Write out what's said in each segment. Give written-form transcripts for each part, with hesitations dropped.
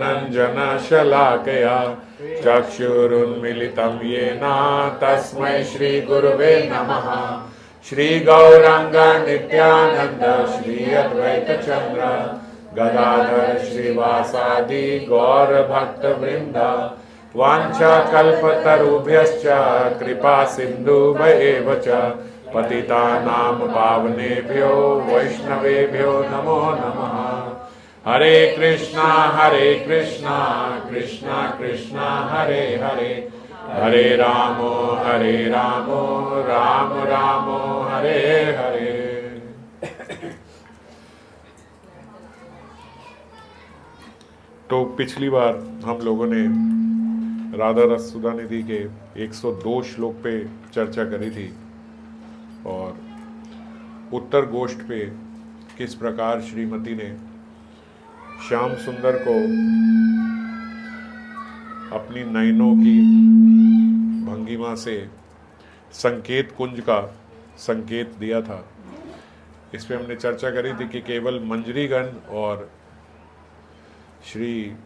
रञ्जनशलाकया चक्षुरुन्मिलितं येन तस्मै श्रीगुरुवे नमः। श्रीगौराङ्ग नित्यानन्द श्री अद्वैतचन्द्र गदाधर श्रीवासादि गौरभक्तवृन्द वाञ्छाकल्पतरुभ्यश्च कृपा सिन्धुभ्येव च पतितानां पावनेभ्यो वैष्णवेभ्यो नमो नमः। हरे कृष्णा कृष्णा कृष्णा हरे हरे, हरे रामो राम रामो हरे हरे। तो पिछली बार हम लोगों ने राधा रस सुधा निधि के 102 श्लोक पे चर्चा करी थी और उत्तर गोष्ठ पे किस प्रकार श्रीमती ने श्याम सुंदर को अपनी नयनों की भंगिमा से संकेत कुंज का संकेत दिया था। इस पे हमने चर्चा करी थी कि केवल मंजरीगण और श्री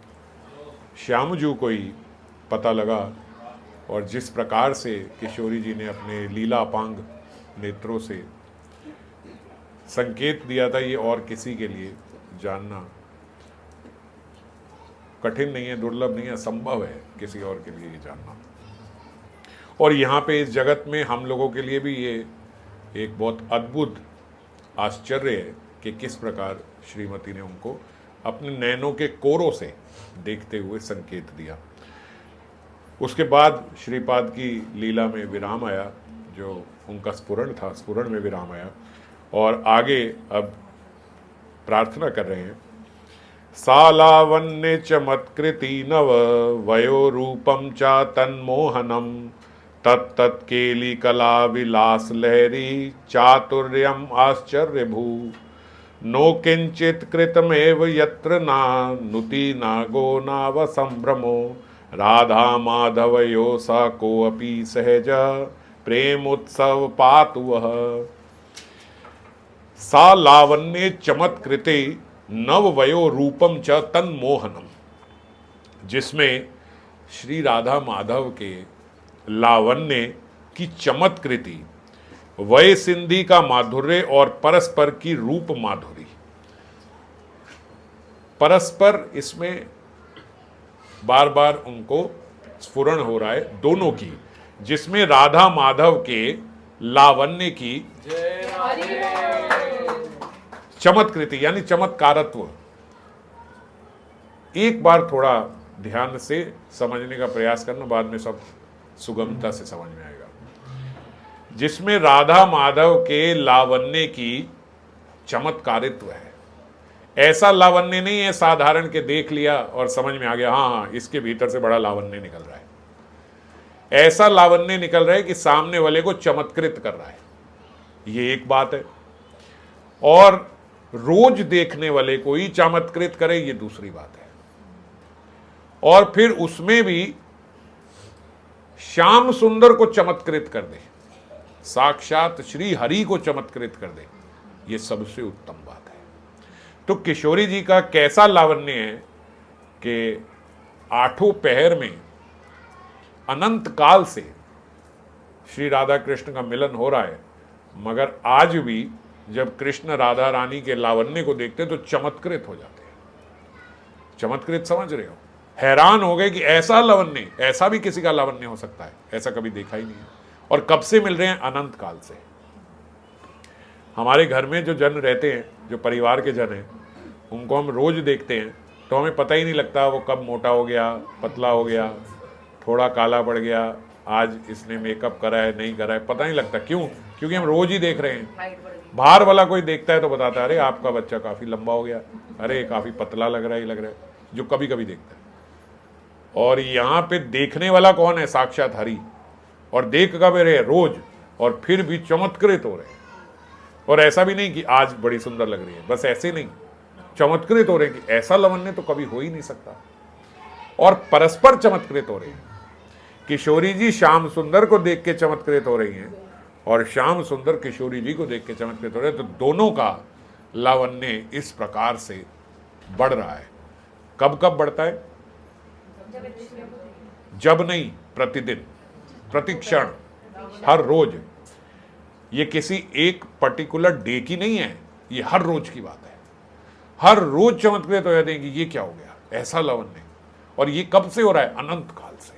श्यामजू को ही पता लगा और जिस प्रकार से किशोरी जी ने अपने लीलापांग नेत्रों से संकेत दिया था, ये और किसी के लिए जानना कठिन नहीं है, दुर्लभ नहीं है, संभव है किसी और के लिए ये जानना। और यहाँ पे इस जगत में हम लोगों के लिए भी ये एक बहुत अद्भुत आश्चर्य है कि किस प्रकार श्रीमती ने उनको अपने नैनों के कोरों से देखते हुए संकेत दिया। उसके बाद श्रीपाद की लीला में विराम आया, जो उनका स्फुरण था, स्फुरण में विराम आया और आगे अब प्रार्थना कर रहे हैं। सालावन्य चमत्कृति नव वयो रूपम च तन्मोहनम तत्केली कला विलास लहरी चातुर्यम आश्चर्य भू नो किंचित कृतमेव यत्र ना नुति नागो नाव संभ्रमो राधा माधवयो सा कोऽपि सहज प्रेम उत्सव पातु वह। सा लावण्य चमत्कृते नववयो रूपम च तन्मोहनम, जिसमें श्री राधा माधव के लावण्य की चमत्कृति, वय सिंधी का माधुर्य और परस्पर की रूप माधुरी। परस्पर इसमें बार बार उनको स्फुरण हो रहा है दोनों की, जिसमें राधा माधव के लावण्य की चमत्कृति यानी चमत्कारत्व। एक बार थोड़ा ध्यान से समझने का प्रयास करना, बाद में सब सुगमता से समझ में आएगा। जिसमें राधा माधव के लावण्य की चमत्कारित्व है। ऐसा लावण्य नहीं है साधारण के देख लिया और समझ में आ गया हाँ इसके भीतर से बड़ा लावण्य निकल रहा है। ऐसा लावण्य निकल रहा है कि सामने वाले को चमत्कृत कर रहा है, ये एक बात है। और रोज देखने वाले को ही चमत्कृत करे, ये दूसरी बात है। और फिर उसमें भी श्याम सुंदर को चमत्कृत कर दे, साक्षात श्री हरि को चमत्कृत कर दे, ये सबसे उत्तम बात है। तो किशोरी जी का कैसा लावण्य है कि आठों पहर में अनंत काल से श्री राधा कृष्ण का मिलन हो रहा है, मगर आज भी जब कृष्ण राधा रानी के लावण्य को देखते तो चमत्कृत हो जाते हैं। चमत्कृत समझ रहे हो, हैरान हो गए कि ऐसा लावण्य, ऐसा भी किसी का लावण्य हो सकता है, ऐसा कभी देखा ही नहीं है। और कब से मिल रहे हैं? अनंत काल से। हमारे घर में जो जन रहते हैं, जो परिवार के जन हैं, उनको हम रोज देखते हैं तो हमें पता ही नहीं लगता वो कब मोटा हो गया, पतला हो गया, थोड़ा काला पड़ गया, आज इसने मेकअप करा है नहीं करा है, पता नहीं लगता। क्यों? क्योंकि हम रोज ही देख रहे हैं। बाहर वाला कोई देखता है तो बताता है अरे आपका बच्चा काफी लंबा हो गया, अरे काफी पतला लग रहा है, लग रहा है, जो कभी कभी देखता है। और यहाँ पे देखने वाला कौन है? साक्षात हरि। और देख कब रहे? रोज। और फिर भी चमत्कृत हो रहे हैं। और ऐसा भी नहीं कि आज बड़ी सुंदर लग रही है, बस ऐसे नहीं, चमत्कृत हो रहे हैं कि ऐसा लावण्य तो कभी हो ही नहीं सकता। और परस्पर चमत्कृत हो रहे हैं। किशोरी जी श्याम सुंदर को देख के चमत्कृत हो रही हैं और श्याम सुंदर किशोरी जी को देख के चमत्कृत हो रहे हैं। तो दोनों का लावण्य इस प्रकार से बढ़ रहा है। कब कब बढ़ता है? जब नहीं, प्रतिदिन, प्रतिक्षण, हर रोज। ये किसी एक पर्टिकुलर डे की नहीं है, ये हर रोज की बात है। हर रोज चमत्कृत हो जाते हैं कि ये क्या हो गया, ऐसा लावण्य। और ये कब से हो रहा है? अनंत काल से।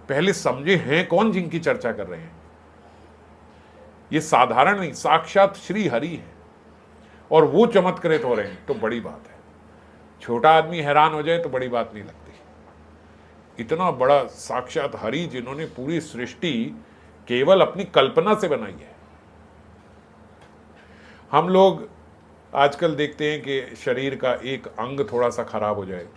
पहले समझे हैं कौन जिनकी चर्चा कर रहे हैं? ये साधारण नहीं, साक्षात श्री हरि है, और वो चमत्कृत हो रहे हैं, तो बड़ी बात है। छोटा आदमी हैरान हो जाए तो बड़ी बात नहीं लगती। इतना बड़ा साक्षात हरि, जिन्होंने पूरी सृष्टि केवल अपनी कल्पना से बनाई है। हम लोग आजकल देखते हैं कि शरीर का एक अंग थोड़ा सा खराब हो जाए,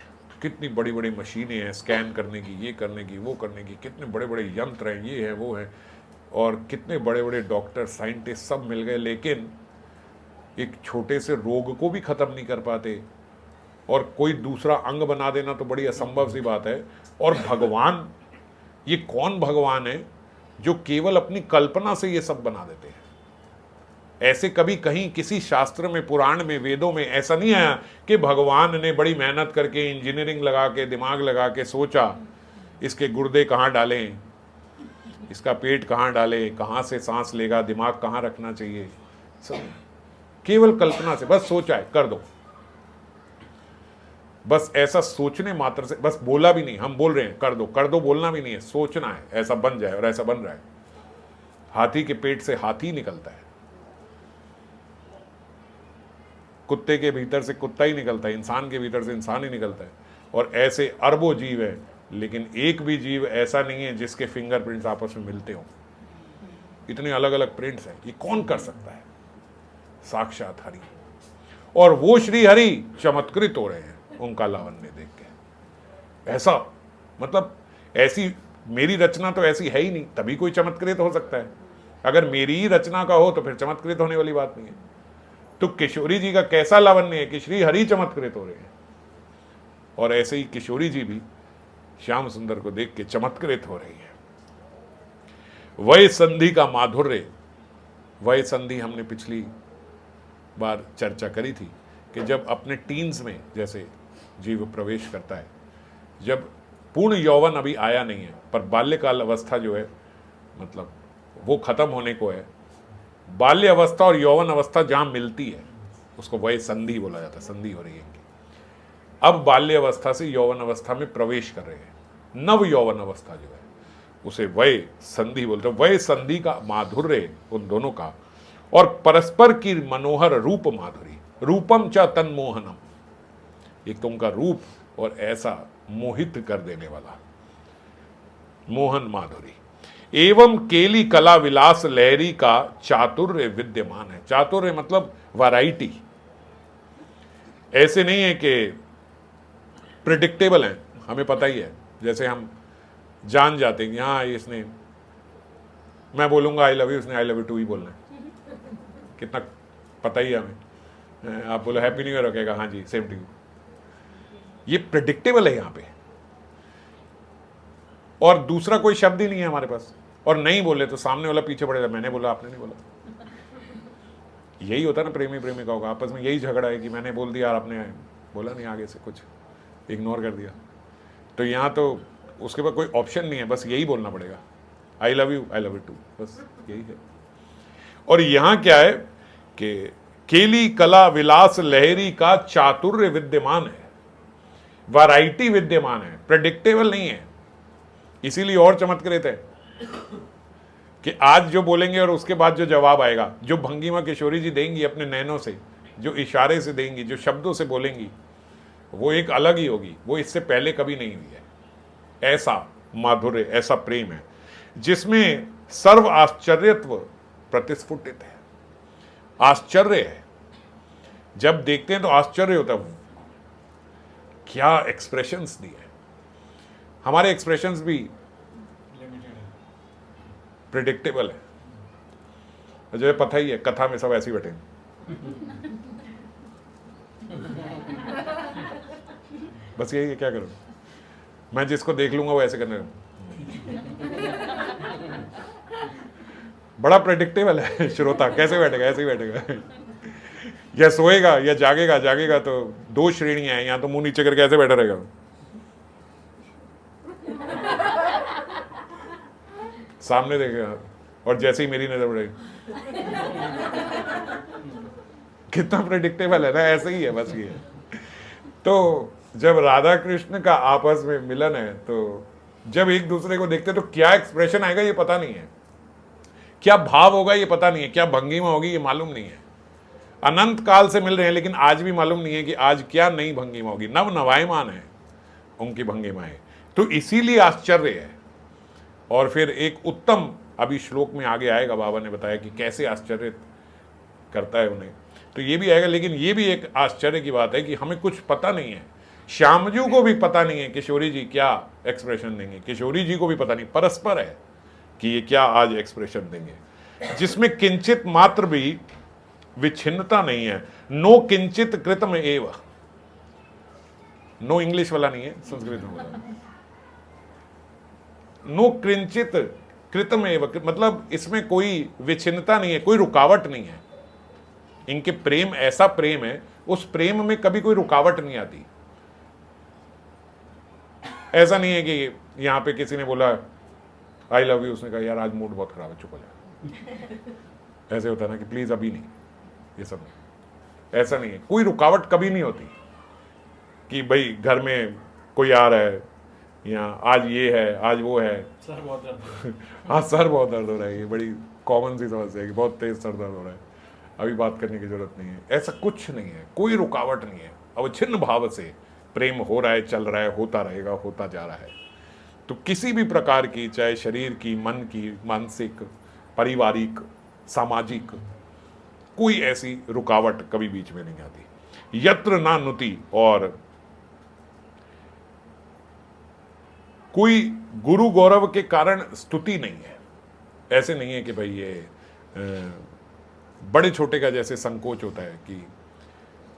कितनी बड़ी बड़ी मशीनें हैं स्कैन करने की, ये करने की, वो करने की, कितने बड़े बड़े यंत्र हैं, ये है वो है, और कितने बड़े बड़े डॉक्टर साइंटिस्ट सब मिल गए, लेकिन एक छोटे से रोग को भी ख़त्म नहीं कर पाते। और कोई दूसरा अंग बना देना तो बड़ी असंभव सी बात है। और भगवान, ये कौन भगवान है जो केवल अपनी कल्पना से ये सब बना देते हैं? ऐसे कभी कहीं किसी शास्त्र में, पुराण में, वेदों में ऐसा नहीं आया कि भगवान ने बड़ी मेहनत करके, इंजीनियरिंग लगा के, दिमाग लगा के सोचा इसके गुर्दे कहाँ डालें, इसका पेट कहाँ डालें, कहाँ से सांस लेगा, दिमाग कहाँ रखना चाहिए। सब केवल कल्पना से बस सोचा है, कर दो। बस ऐसा सोचने मात्र से, बस बोला भी नहीं, हम बोल रहे हैं कर दो बोलना भी नहीं है, सोचना है ऐसा बन जाए, और ऐसा बन रहा है। हाथी के पेट से हाथी निकलता है, कुत्ते के भीतर से कुत्ता ही निकलता है, इंसान के भीतर से इंसान ही निकलता है। और ऐसे अरबों जीव है, लेकिन एक भी जीव ऐसा नहीं है जिसके फिंगरप्रिंट्स आपस में मिलते हों। इतने अलग अलग प्रिंट्स हैं, ये कौन कर सकता है? साक्षात हरि। और वो श्री हरि चमत्कृत हो रहे हैं उनका लावण्य देख के। ऐसा मतलब, ऐसी मेरी रचना तो ऐसी है ही नहीं, तभी कोई चमत्कृत हो सकता है। अगर मेरी ही रचना का हो तो फिर चमत्कृत होने वाली बात नहीं है। तो किशोरी जी का कैसा लावण्य है कि श्री हरि चमत्कृत हो रहे हैं। और ऐसे ही किशोरी जी भी श्याम सुंदर को देख के चमत्कृत हो रही है। वय संधि का माधुर्य, वय संधि हमने पिछली बार चर्चा करी थी कि जब अपने टीन्स में जैसे जीव प्रवेश करता है, जब पूर्ण यौवन अभी आया नहीं है, पर बाल्यकाल अवस्था जो है, मतलब वो खत्म होने को है। बाल्य अवस्था और यौवन अवस्था जहां मिलती है उसको वय संधि बोला जाता है, संधि हो रही है इनकी। अब बाल्य अवस्था से यौवन अवस्था में प्रवेश कर रहे हैं, नव यौवन अवस्था जो है उसे वय संधि बोलते हैं। वय संधि का माधुर्य उन दोनों का, और परस्पर की मनोहर रूप माधुरी, रूपम च तन्मोहनम, एक तो उनका रूप और ऐसा मोहित कर देने वाला मोहन माधुरी। एवं केली कला विलास लहरी का चातुर्य विद्यमान है। चातुर्य मतलब वैरायटी, ऐसे नहीं है कि प्रिडिक्टेबल है, हमें पता ही है। जैसे हम जान जाते हैं यहाँ इसने, मैं बोलूंगा आई लव यू, उसने आई लव यू टू ही बोलना है, कितना पता ही है हमें। आप बोलो हैप्पी न्यू ईयर, कहेगा हाँ जी सेम टू यू। ये प्रिडिक्टेबल है यहाँ पे, और दूसरा कोई शब्द ही नहीं है हमारे पास। और नहीं बोले तो सामने वाला पीछे पड़ेगा, मैंने बोला आपने नहीं बोला। यही होता है ना प्रेमी प्रेमिकाओं का आपस में, यही झगड़ा है कि मैंने बोल दिया और आपने बोला नहीं, आगे से कुछ इग्नोर कर दिया। तो यहाँ तो उसके बाद कोई ऑप्शन नहीं है, बस यही बोलना पड़ेगा, आई लव यू टू, बस यही है। और यहाँ क्या है कि केली कला विलास लहरी का चातुर्य विद्यमान है, वैरायटी विद्यमान है, प्रेडिक्टेबल नहीं है। इसीलिए और चमत्कृत है कि आज जो बोलेंगे और उसके बाद जो जवाब आएगा, जो भंगिमा किशोरी जी देंगी अपने नैनों से, जो इशारे से देंगी, जो शब्दों से बोलेंगी, वो एक अलग ही होगी, वो इससे पहले कभी नहीं हुई है। ऐसा माधुर्य, ऐसा प्रेम है जिसमें सर्व आश्चर्यत्व प्रतिस्फुटित है। आश्चर्य है, जब देखते हैं तो आश्चर्य होता है, क्या एक्सप्रेशंस दिए। हमारे एक्सप्रेशंस भी प्रिडिक्टेबल है, मुझे पता ही है, कथा में सब ऐसे ही बैठे। बस यही है, क्या करूं, मैं जिसको देख लूंगा वो ऐसे करने लगूं। बड़ा प्रेडिक्टेबल है, श्रोता कैसे बैठेगा, ऐसे ही बैठेगा। या सोएगा या जागेगा। जागेगा तो दो श्रेणियां हैं, या तो मुंह नीचे करके ऐसे बैठा रहेगा, सामने देखेगा, और जैसे ही मेरी नजर पड़ेगी, कितना प्रेडिक्टेबल है ना, ऐसे ही है बस ये। तो जब राधा कृष्ण का आपस में मिलन है, तो जब एक दूसरे को देखते तो क्या एक्सप्रेशन आएगा ये पता नहीं है, क्या भाव होगा ये पता नहीं है, क्या भंगिमा होगी ये मालूम नहीं है। अनंत काल से मिल रहे हैं, लेकिन आज भी मालूम नहीं है कि आज क्या नई भंगिमा होगी। नव नवायमान है उनकी भंगिमाएं, तो इसीलिए आश्चर्य है। और फिर एक उत्तम, अभी श्लोक में आगे आएगा, बाबा ने बताया कि कैसे आश्चर्य करता है उन्हें, तो ये भी आएगा। लेकिन ये भी एक आश्चर्य की बात है कि हमें कुछ पता नहीं है, श्यामजू को भी पता नहीं है किशोरी जी क्या एक्सप्रेशन देंगे, किशोरी जी को भी पता नहीं, परस्पर है कि ये क्या आज एक्सप्रेशन देंगे, जिसमें किंचित मात्र भी विच्छिन्नता नहीं है। नो किंचित कृतम एव, नो इंग्लिश वाला नहीं है, संस्कृत में बोला, नो किंचित कृतम एव, मतलब इसमें कोई विच्छिन्नता नहीं है, कोई रुकावट नहीं है। इनके प्रेम ऐसा प्रेम है, उस प्रेम में कभी कोई रुकावट नहीं आती। ऐसा नहीं है कि यहां पे किसी ने बोला आई लव यू, उसने कहा यार आज मूड बहुत खराब है, चुप हो जा। ऐसे होता है ना कि प्लीज अभी नहीं, ये सब नहीं, ऐसा नहीं है। कोई रुकावट कभी नहीं होती कि भाई घर में कोई आ रहा है, या आज ये है आज वो है, सर बहुत दर्द हाँ सर बहुत दर्द हो रहा है, ये बड़ी कॉमन सी समस्या है कि बहुत तेज सर दर्द हो रहा है, अभी बात करने की जरूरत नहीं है। ऐसा कुछ नहीं है, कोई रुकावट नहीं है। अवच्छिन्न भाव से प्रेम हो रहा है, चल रहा है, होता रहेगा, होता जा रहा है। तो किसी भी प्रकार की, चाहे शरीर की, मन की, मानसिक, पारिवारिक, सामाजिक, कोई ऐसी रुकावट कभी बीच में नहीं आती। यत्र ना नुति, और कोई गुरु गौरव के कारण स्तुति नहीं है। ऐसे नहीं है कि भाई ये बड़े छोटे का जैसे संकोच होता है, कि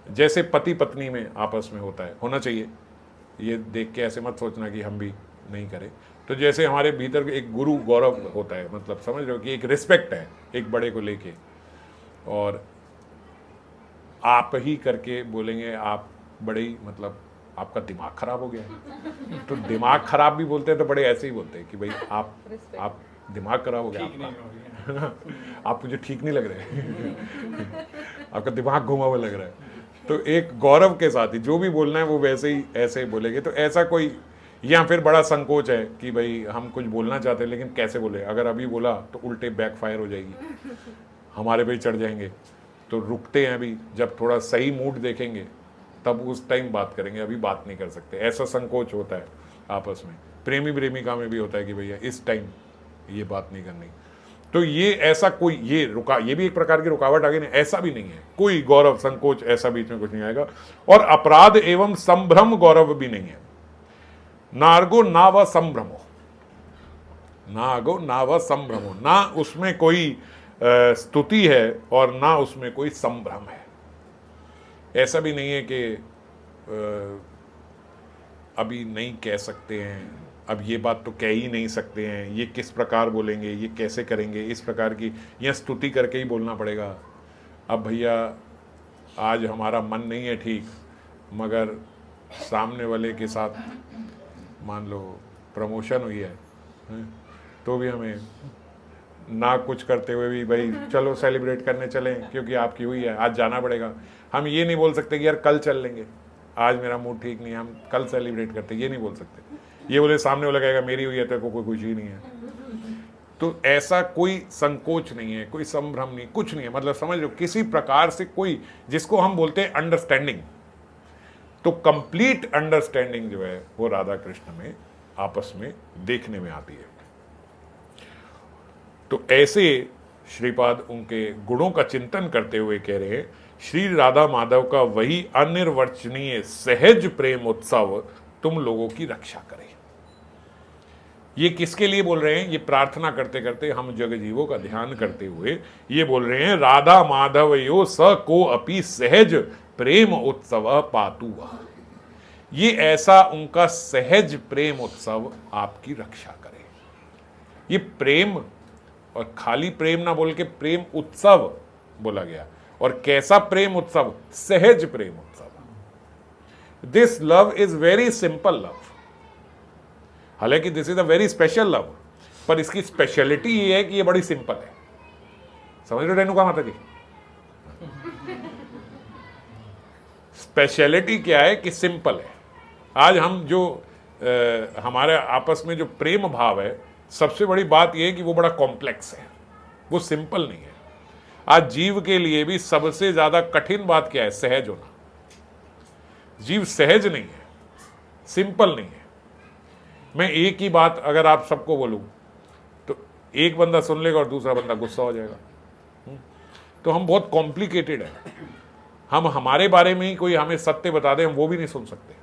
जैसे पति पत्नी में आपस में होता है, होना चाहिए, ये देख के ऐसे मत सोचना कि हम भी नहीं करें। तो जैसे हमारे भीतर एक गुरु गौरव होता है, मतलब समझ रहे हो कि एक रिस्पेक्ट है एक बड़े को लेके, और आप ही करके बोलेंगे आप बड़े ही, मतलब आपका दिमाग खराब हो गया है। तो दिमाग खराब भी बोलते हैं तो बड़े ऐसे ही बोलते हैं कि भाई आप दिमाग खराब हो गया आपका, आप मुझे ठीक नहीं लग रहे आपका दिमाग घुमा हुआ लग रहा है। तो एक गौरव के साथ ही जो भी बोलना है वो वैसे ही ऐसे ही बोलेंगे। तो ऐसा कोई, या फिर बड़ा संकोच है कि भाई हम कुछ बोलना चाहते हैं लेकिन कैसे बोले, अगर अभी बोला तो उल्टे बैकफायर हो जाएगी, हमारे पे ही चढ़ जाएंगे। तो रुकते हैं अभी, जब थोड़ा सही मूड देखेंगे तब उस टाइम बात करेंगे, अभी बात नहीं कर सकते। ऐसा संकोच होता है आपस में, प्रेमी प्रेमिका में भी होता है कि भैया इस टाइम ये बात नहीं करनी। तो ये ऐसा कोई ये भी एक प्रकार की रुकावट आ गई, नहीं ऐसा भी नहीं है। कोई गौरव संकोच ऐसा बीच में कुछ नहीं आएगा। और अपराध एवं संभ्रम गौरव भी नहीं है। नार्गो ना व संभ्रमो, नागो ना व संभ्रमो, ना उसमें कोई स्तुति है और ना उसमें कोई संभ्रम है। ऐसा भी नहीं है कि अभी नहीं कह सकते हैं, अब ये बात तो कह ही नहीं सकते हैं, ये किस प्रकार बोलेंगे, ये कैसे करेंगे, इस प्रकार की, या स्तुति करके ही बोलना पड़ेगा। अब भैया आज हमारा मन नहीं है ठीक, मगर सामने वाले के साथ मान लो प्रमोशन हुई है, तो भी हमें ना कुछ करते हुए भी भाई चलो सेलिब्रेट करने चलें क्योंकि आपकी हुई है, आज जाना पड़ेगा। हम ये नहीं बोल सकते कि यार कल चल लेंगे, आज मेरा मूड ठीक नहीं है, हम कल सेलिब्रेट करते, ये नहीं बोल सकते। ये बोले सामने वाला कहेगा मेरी हुई है तो कोई खुशी नहीं है। तो ऐसा कोई संकोच नहीं है, कोई संभ्रम नहीं, कुछ नहीं है। मतलब समझ लो किसी प्रकार से कोई, जिसको हम बोलते हैं अंडरस्टैंडिंग, तो कंप्लीट अंडरस्टैंडिंग जो है वो राधा कृष्ण में आपस में देखने में आती है। तो ऐसे श्रीपाद उनके गुणों का चिंतन करते हुए कह रहे हैं, श्री राधा माधव का वही अनिर्वचनीय सहज प्रेम उत्सव तुम लोगों की रक्षा करे। ये किसके लिए बोल रहे हैं? ये प्रार्थना करते करते, हम जगजीवों का ध्यान करते हुए ये बोल रहे हैं, राधा माधव यो स को अपि सहज प्रेम उत्सव पातु। ये ऐसा उनका सहज प्रेम उत्सव आपकी रक्षा करे। ये प्रेम, और खाली प्रेम ना बोल के प्रेम उत्सव बोला गया। और कैसा प्रेम उत्सव? सहज प्रेम उत्सव। This love is very simple love. हालांकि this is a very special love, पर इसकी स्पेशलिटी ये है कि ये बड़ी सिंपल है। समझ रहे हो रेणुका माता जी? स्पेशलिटी क्या है कि सिंपल है। आज हम जो हमारे आपस में जो प्रेम भाव है, सबसे बड़ी बात यह है कि वो बड़ा कॉम्प्लेक्स है, वो सिंपल नहीं है। आज जीव के लिए भी सबसे ज्यादा कठिन बात क्या है? सहज होना। जीव सहज नहीं है, सिंपल नहीं है। मैं एक ही बात अगर आप सबको बोलूं तो एक बंदा सुन लेगा और दूसरा बंदा गुस्सा हो जाएगा। तो हम बहुत कॉम्प्लिकेटेड है। हम हमारे बारे में ही कोई हमें सत्य बता दे, हम वो भी नहीं सुन सकते।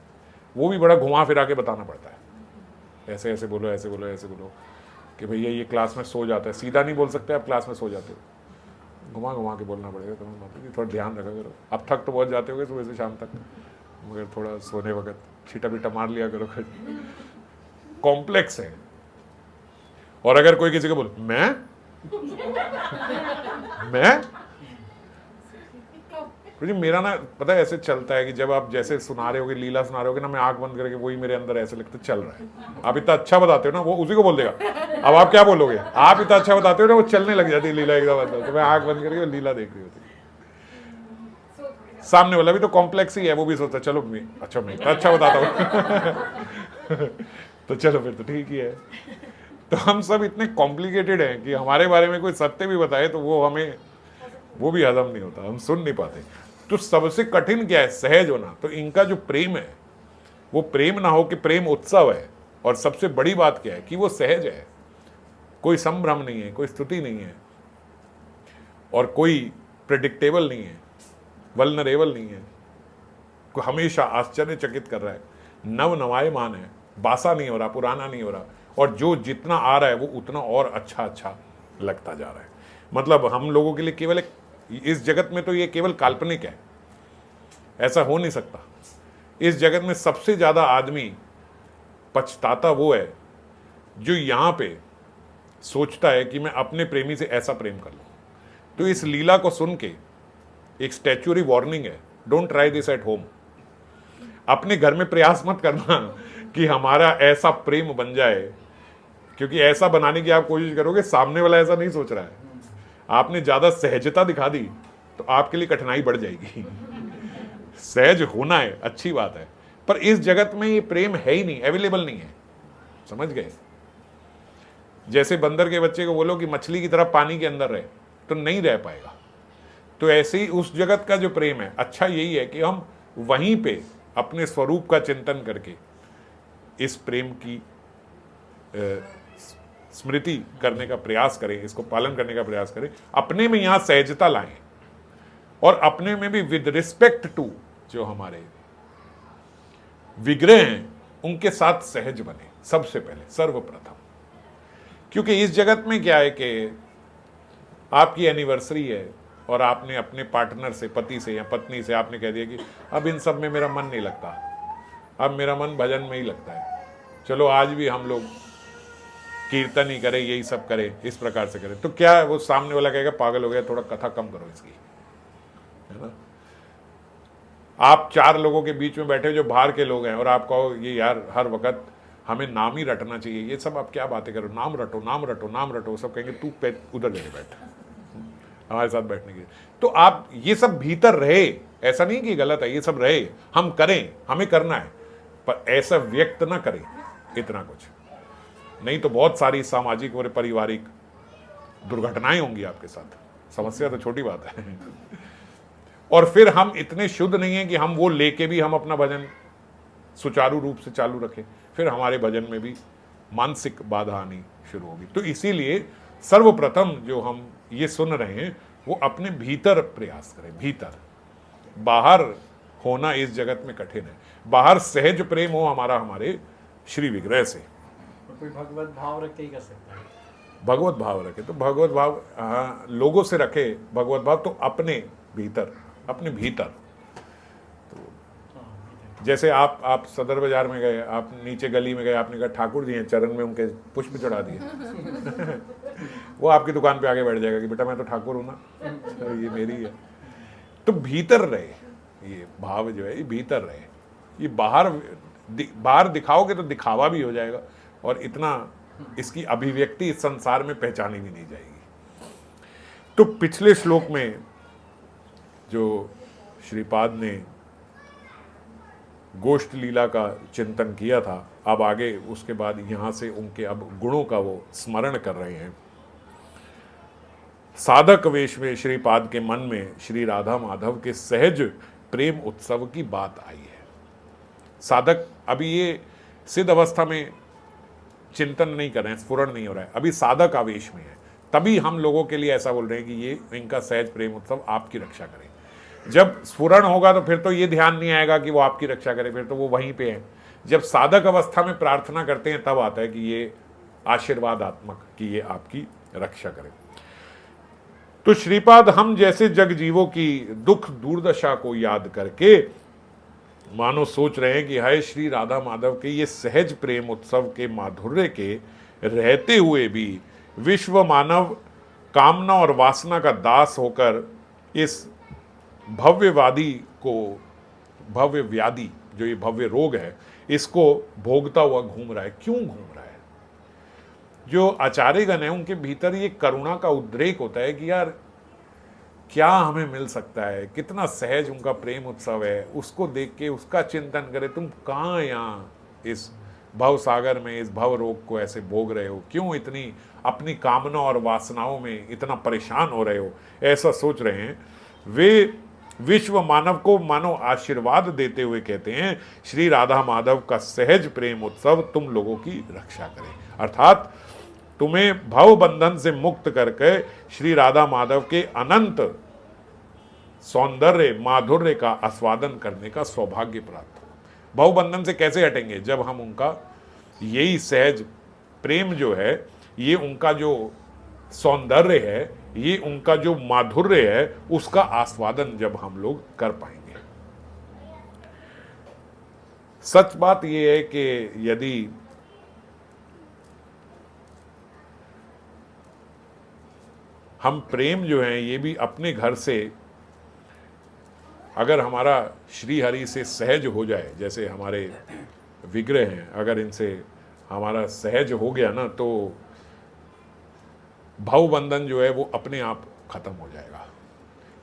वो भी बड़ा घुमा फिरा के बताना पड़ता है। ऐसे ऐसे बोलो, ऐसे बोलो, ऐसे बोलो कि भैया ये क्लास में सो जाता है। सीधा नहीं बोल सकते आप क्लास में सो जाते हो, घुमा घुमा के बोलना पड़ेगा। तुम्हें थोड़ा ध्यान रखा करो। अब थक तो बहुत जाते होगे सुबह से शाम तक, मगर थोड़ा सोने वक्त छीटा बीटा मार लिया करो। कॉम्प्लेक्स है। और अगर कोई किसी को बोल मैं जी, मेरा ना पता है ऐसे चलता है कि जब आप जैसे सुना रहे होगे, लीला सुना रहे होगे ना, मैं आंख बंद करके वही मेरे अंदर ऐसे लगता चल रहा है। आप इतना अच्छा बताते हो ना, वो उसी को बोल देगा। अब आप क्या बोलोगे? आप इतना अच्छा बताते हो ना, वो चलने लग जाती है लीला एकदम। तो मैं आंख बंद करके लीला देख रही होती। सामने वाला भी तो कॉम्प्लेक्स ही है, वो भी सोचता चलो मैं इतना अच्छा बताता हूँ तो चलो फिर तो ठीक ही है। तो हम सब इतने कॉम्प्लिकेटेड हैं कि हमारे बारे में कोई सत्य भी बताए तो वो भी हजम नहीं होता, हम सुन नहीं पाते। तो सबसे कठिन क्या है? सहज होना। तो इनका जो प्रेम है वो प्रेम ना हो कि प्रेम उत्सव है। और सबसे बड़ी बात क्या है कि वो सहज है, कोई संभ्रम नहीं है, कोई स्तुति नहीं है, और कोई प्रेडिक्टेबल नहीं है, वल्नरेबल नहीं है, कोई हमेशा आश्चर्यचकित कर रहा है, नव नवायमान है, बासा नहीं हो रहा, पुराना नहीं हो रहा। और जो जितना आ रहा है वो उतना और अच्छा लगता जा रहा है। मतलब हम लोगों के लिए केवल इस जगत में तो ये केवल काल्पनिक है, ऐसा हो नहीं सकता। इस जगत में सबसे ज्यादा आदमी पछताता वो है जो यहां पे सोचता है कि मैं अपने प्रेमी से ऐसा प्रेम कर लूं। तो इस लीला को सुन के एक स्टैच्यूरी वार्निंग है, don't try this at home. अपने घर में प्रयास मत करना कि हमारा ऐसा प्रेम बन जाए, क्योंकि ऐसा बनाने की आप कोशिश करोगे, सामने वाला ऐसा नहीं सोच रहा है। आपने ज्यादा सहजता दिखा दी तो आपके लिए कठिनाई बढ़ जाएगी। सहज होना है, अच्छी बात है, पर इस जगत में ये प्रेम है ही नहीं, अवेलेबल नहीं है। समझ गए? जैसे बंदर के बच्चे को बोलो कि मछली की तरह पानी के अंदर रहे तो नहीं रह पाएगा। तो ऐसे ही उस जगत का जो प्रेम है, अच्छा यही है कि हम वहीं पे अपने स्वरूप का चिंतन करके इस प्रेम की स्मृति करने का प्रयास करें, इसको पालन करने का प्रयास करें, अपने में यहां सहजता लाएं, और अपने में भी विद रिस्पेक्ट टू जो हमारे विग्रह हैं उनके साथ सहज बने सबसे पहले, सर्वप्रथम। क्योंकि इस जगत में क्या है कि आपकी एनिवर्सरी है और आपने अपने पार्टनर से, पति से या पत्नी से आपने कह दिया कि अब इन सब में मेरा मन नहीं लगता, अब मेरा मन भजन में ही लगता है, चलो आज भी हम लोग कीर्तन ही करें, यही सब करें, इस प्रकार से करें। तो क्या वो सामने वाला कहेगा पागल हो गया, थोड़ा कथा कम करो इसकी, है ना? आप 4 लोगों के बीच में बैठे जो बाहर के लोग हैं और आप कहो ये यार हर वक्त हमें नाम ही रटना चाहिए, ये सब आप क्या बातें करो, नाम रटो नाम रटो नाम रटो। सब कहेंगे तू उधर जाके बैठ हमारे साथ बैठने के। तो आप ये सब भीतर रहे, ऐसा नहीं कि गलत है, ये सब रहे, हम करें, हमें करना है, पर ऐसा व्यक्त ना करें इतना कुछ, नहीं तो बहुत सारी सामाजिक और पारिवारिक दुर्घटनाएं होंगी आपके साथ। समस्या तो छोटी बात है। और फिर हम इतने शुद्ध नहीं हैं कि हम वो लेके भी हम अपना भजन सुचारू रूप से चालू रखें, फिर हमारे भजन में भी मानसिक बाधा आनी शुरू होगी। तो इसीलिए सर्वप्रथम जो हम ये सुन रहे हैं वो अपने भीतर प्रयास करें, भीतर। बाहर होना इस जगत में कठिन है। बाहर सहज प्रेम हो हमारा हमारे श्री विग्रह से, कोई भगवत भाव रख के ही कर सकता है। भगवत भाव रखे तो भगवत भाव, हाँ, लोगों से रखे भगवत भाव तो अपने भीतर, अपने भीतर। तो जैसे आप सदर बाजार में गए, आप नीचे गली में गए, आपने कहा ठाकुर जी हैं, चरण में उनके पुष्प चढ़ा दिए वो आपकी दुकान पे आके बैठ जाएगा कि बेटा मैं तो ठाकुर हूं ना, ये मेरी है। तो भीतर रहे, ये भाव जो है ये भीतर रहे, ये बाहर दिखाओगे तो दिखावा भी हो जाएगा और इतना इसकी अभिव्यक्ति इस संसार में पहचानी भी नहीं जाएगी। तो पिछले श्लोक में जो श्रीपाद ने गोष्ठ लीला का चिंतन किया था, अब आगे उसके बाद यहां से उनके अब गुणों का वो स्मरण कर रहे हैं। साधक वेश में श्रीपाद के मन में श्री राधा माधव के सहज प्रेम उत्सव की बात आई है। साधक अभी ये सिद्ध अवस्था में चिंतन नहीं कर रहे हैं, स्फुरण नहीं हो रहा है, अभी साधक आवेश में है, तभी हम लोगों के लिए ऐसा बोल रहे हैं कि ये इनका सहज प्रेम उत्सव आपकी रक्षा करे। जब स्फुरण होगा तो फिर तो ये ध्यान नहीं आएगा कि वो आपकी रक्षा करे, फिर तो वो वहीं पे है। जब साधक अवस्था में प्रार्थना करते हैं तब आता है कि ये आशीर्वादात्मक, कि ये आपकी रक्षा करे। तो श्रीपाद हम जैसे जग जीवों की दुख दुर्दशा को याद करके मानो सोच रहे हैं कि हाय श्री राधा माधव के ये सहज प्रेम उत्सव के माधुर्य के रहते हुए भी विश्व मानव कामना और वासना का दास होकर इस भव्यवादी को, भव्य व्याधि जो ये भव्य रोग है, इसको भोगता हुआ घूम रहा है। क्यों घूम रहा है? जो आचार्यगण है उनके भीतर ये करुणा का उद्रेक होता है कि यार क्या हमें मिल सकता है, कितना सहज उनका प्रेम उत्सव है, उसको देख के उसका चिंतन करे। तुम कहाँ यहाँ इस भव सागर में इस भव रोग को ऐसे भोग रहे हो, क्यों इतनी अपनी कामना और वासनाओं में इतना परेशान हो रहे हो, ऐसा सोच रहे हैं। वे विश्व मानव को मानो आशीर्वाद देते हुए कहते हैं श्री राधा माधव का सहज प्रेम उत्सव तुम लोगों की रक्षा करे, अर्थात तुम्हें भव बंधन से मुक्त करके श्री राधा माधव के अनंत सौंदर्य माधुर्य का आस्वादन करने का सौभाग्य प्राप्त हो। भव बंधन से कैसे हटेंगे? जब हम उनका यही सहज प्रेम जो है, ये उनका जो सौंदर्य है, ये उनका जो माधुर्य है, उसका आस्वादन जब हम लोग कर पाएंगे। सच बात यह है कि यदि हम प्रेम जो है ये भी अपने घर से अगर हमारा श्री हरि से सहज हो जाए, जैसे हमारे विग्रह हैं, अगर इनसे हमारा सहज हो गया ना, तो भव बंधन जो है वो अपने आप खत्म हो जाएगा।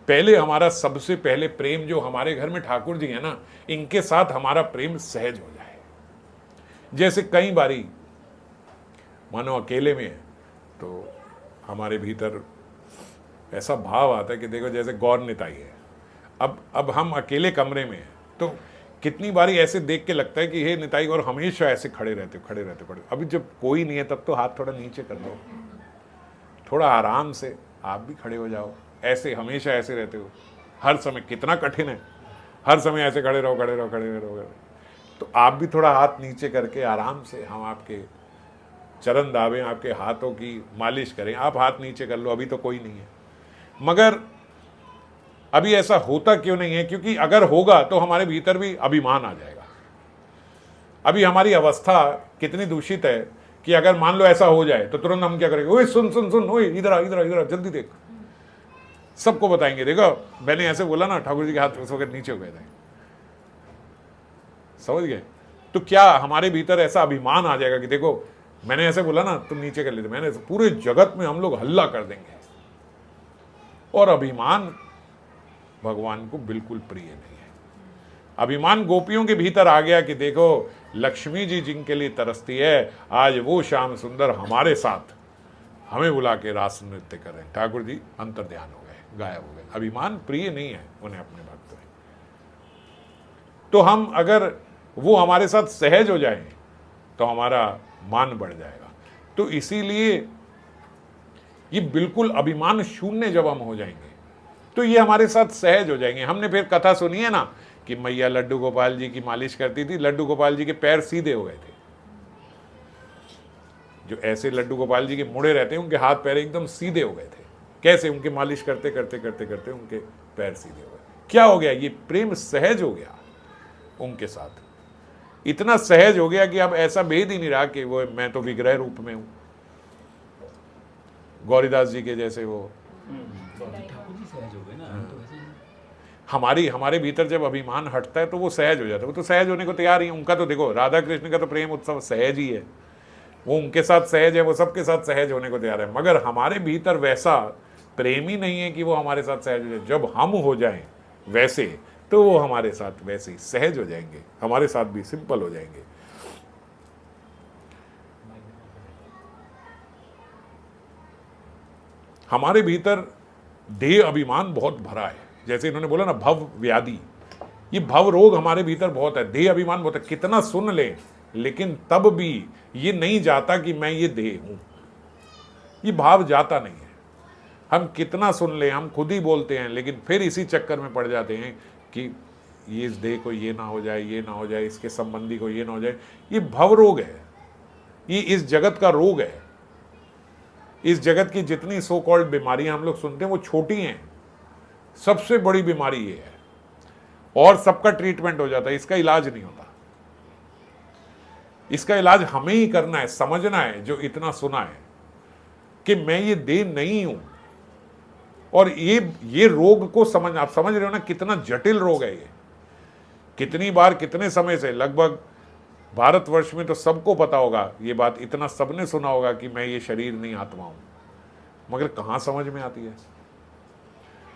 पहले हमारा सबसे पहले प्रेम जो हमारे घर में ठाकुर जी है ना, इनके साथ हमारा प्रेम सहज हो जाए। जैसे कई बारी मानो अकेले में है तो हमारे भीतर ऐसा भाव आता है कि देखो जैसे गौर निताई है, अब हम अकेले कमरे में हैं तो कितनी बारी ऐसे देख के लगता है कि हे निताई और हमेशा ऐसे खड़े रहते। अभी जब कोई नहीं है तब तो हाथ थोड़ा नीचे कर दो, थोड़ा आराम से आप भी खड़े हो जाओ। ऐसे हमेशा ऐसे रहते हो हर समय, कितना कठिन है, हर समय ऐसे खड़े रहो। तो आप भी थोड़ा हाथ नीचे करके आराम से हम आपके चरण दावें, आपके हाथों की मालिश करें। आप हाथ नीचे कर लो, अभी तो कोई नहीं है। मगर अभी ऐसा होता क्यों नहीं है? क्योंकि अगर होगा तो हमारे भीतर भी अभिमान आ जाएगा। अभी हमारी अवस्था कितनी दूषित है कि अगर मान लो ऐसा हो जाए तो तुरंत हम क्या करेंगे? ओए सुन, ओए इधर आ, जल्दी देख। सबको बताएंगे, देखो मैंने ऐसे बोला ना, ठाकुर जी के हाथ उस वक्त नीचे हो गए थे। समझ गए? तो क्या हमारे भीतर ऐसा अभिमान आ जाएगा कि देखो मैंने ऐसे बोला ना, तुम नीचे कर लेते, मैंने पूरे जगत में हम लोग हल्ला कर देंगे। और अभिमान भगवान को बिल्कुल प्रिय नहीं है। अभिमान गोपियों के भीतर आ गया कि देखो लक्ष्मी जी जिनके लिए तरसती है, आज वो श्याम सुंदर हमारे साथ हमें बुला के रास नृत्य कर रहे हैं। ठाकुर जी अंतर्ध्यान हो गए, गायब हो गए। अभिमान प्रिय नहीं है उन्हें अपने भक्त में। तो हम अगर वो हमारे साथ सहज हो जाए तो हमारा मान बढ़ जाएगा। तो इसीलिए ये बिल्कुल अभिमान शून्य जब हम हो जाएंगे तो ये हमारे साथ सहज हो जाएंगे। हमने फिर कथा सुनी है ना कि मैया लड्डू गोपाल जी की मालिश करती थी, लड्डू गोपाल जी के पैर सीधे हो गए थे। जो ऐसे लड्डू गोपाल जी के मुड़े रहते हैं उनके हाथ पैर एकदम सीधे हो गए थे। कैसे? उनकी मालिश करते करते उनके पैर सीधे हो गए। क्या हो गया? ये प्रेम सहज हो गया उनके साथ, इतना सहज हो गया कि अब ऐसा भेद ही नहीं रहा कि वो मैं तो विग्रह रूप में हूं। गौरीदास जी के जैसे वो हमारे भीतर जब अभिमान हटता है तो वो सहज हो जाता है। वो तो सहज होने को तैयार ही। उनका तो देखो, राधा कृष्ण का तो प्रेम उत्सव सहज ही है, वो उनके साथ सहज है, वो सबके साथ सहज होने को तैयार है। मगर हमारे भीतर वैसा प्रेम ही नहीं है कि वो हमारे साथ सहज हो जाए। जब हम हो जाएं वैसे, तो वो हमारे साथ वैसे ही सहज हो जाएंगे, हमारे साथ भी सिंपल हो जाएंगे। हमारे भीतर देह अभिमान बहुत भरा है। जैसे इन्होंने बोला ना, भव व्याधि, ये भव रोग हमारे भीतर बहुत है, देह अभिमान बहुत है। कितना सुन ले, लेकिन तब भी ये नहीं जाता कि मैं ये देह हूं, ये भाव जाता नहीं है। हम कितना सुन ले, हम खुद ही बोलते हैं, लेकिन फिर इसी चक्कर में पड़ जाते हैं कि ये इस देह को ये ना हो जाए, ये ना हो जाए, इसके संबंधी को ये ना हो जाए। ये भव रोग है, ये इस जगत का रोग है। इस जगत की जितनी सो कॉल्ड बीमारियां हम लोग सुनते हैं वो छोटी हैं, सबसे बड़ी बीमारी ये है, और सबका ट्रीटमेंट हो जाता है, इसका इलाज नहीं होता। इसका इलाज हमें ही करना है, समझना है जो इतना सुना है कि मैं ये देह नहीं हूं। और ये रोग को समझना, आप समझ रहे हो ना कितना जटिल रोग है ये। कितनी बार, कितने समय से, लगभग भारतवर्ष में तो सबको पता होगा ये बात, इतना सबने सुना होगा कि मैं ये शरीर नहीं आत्मा हूं, मगर कहां समझ में आती है।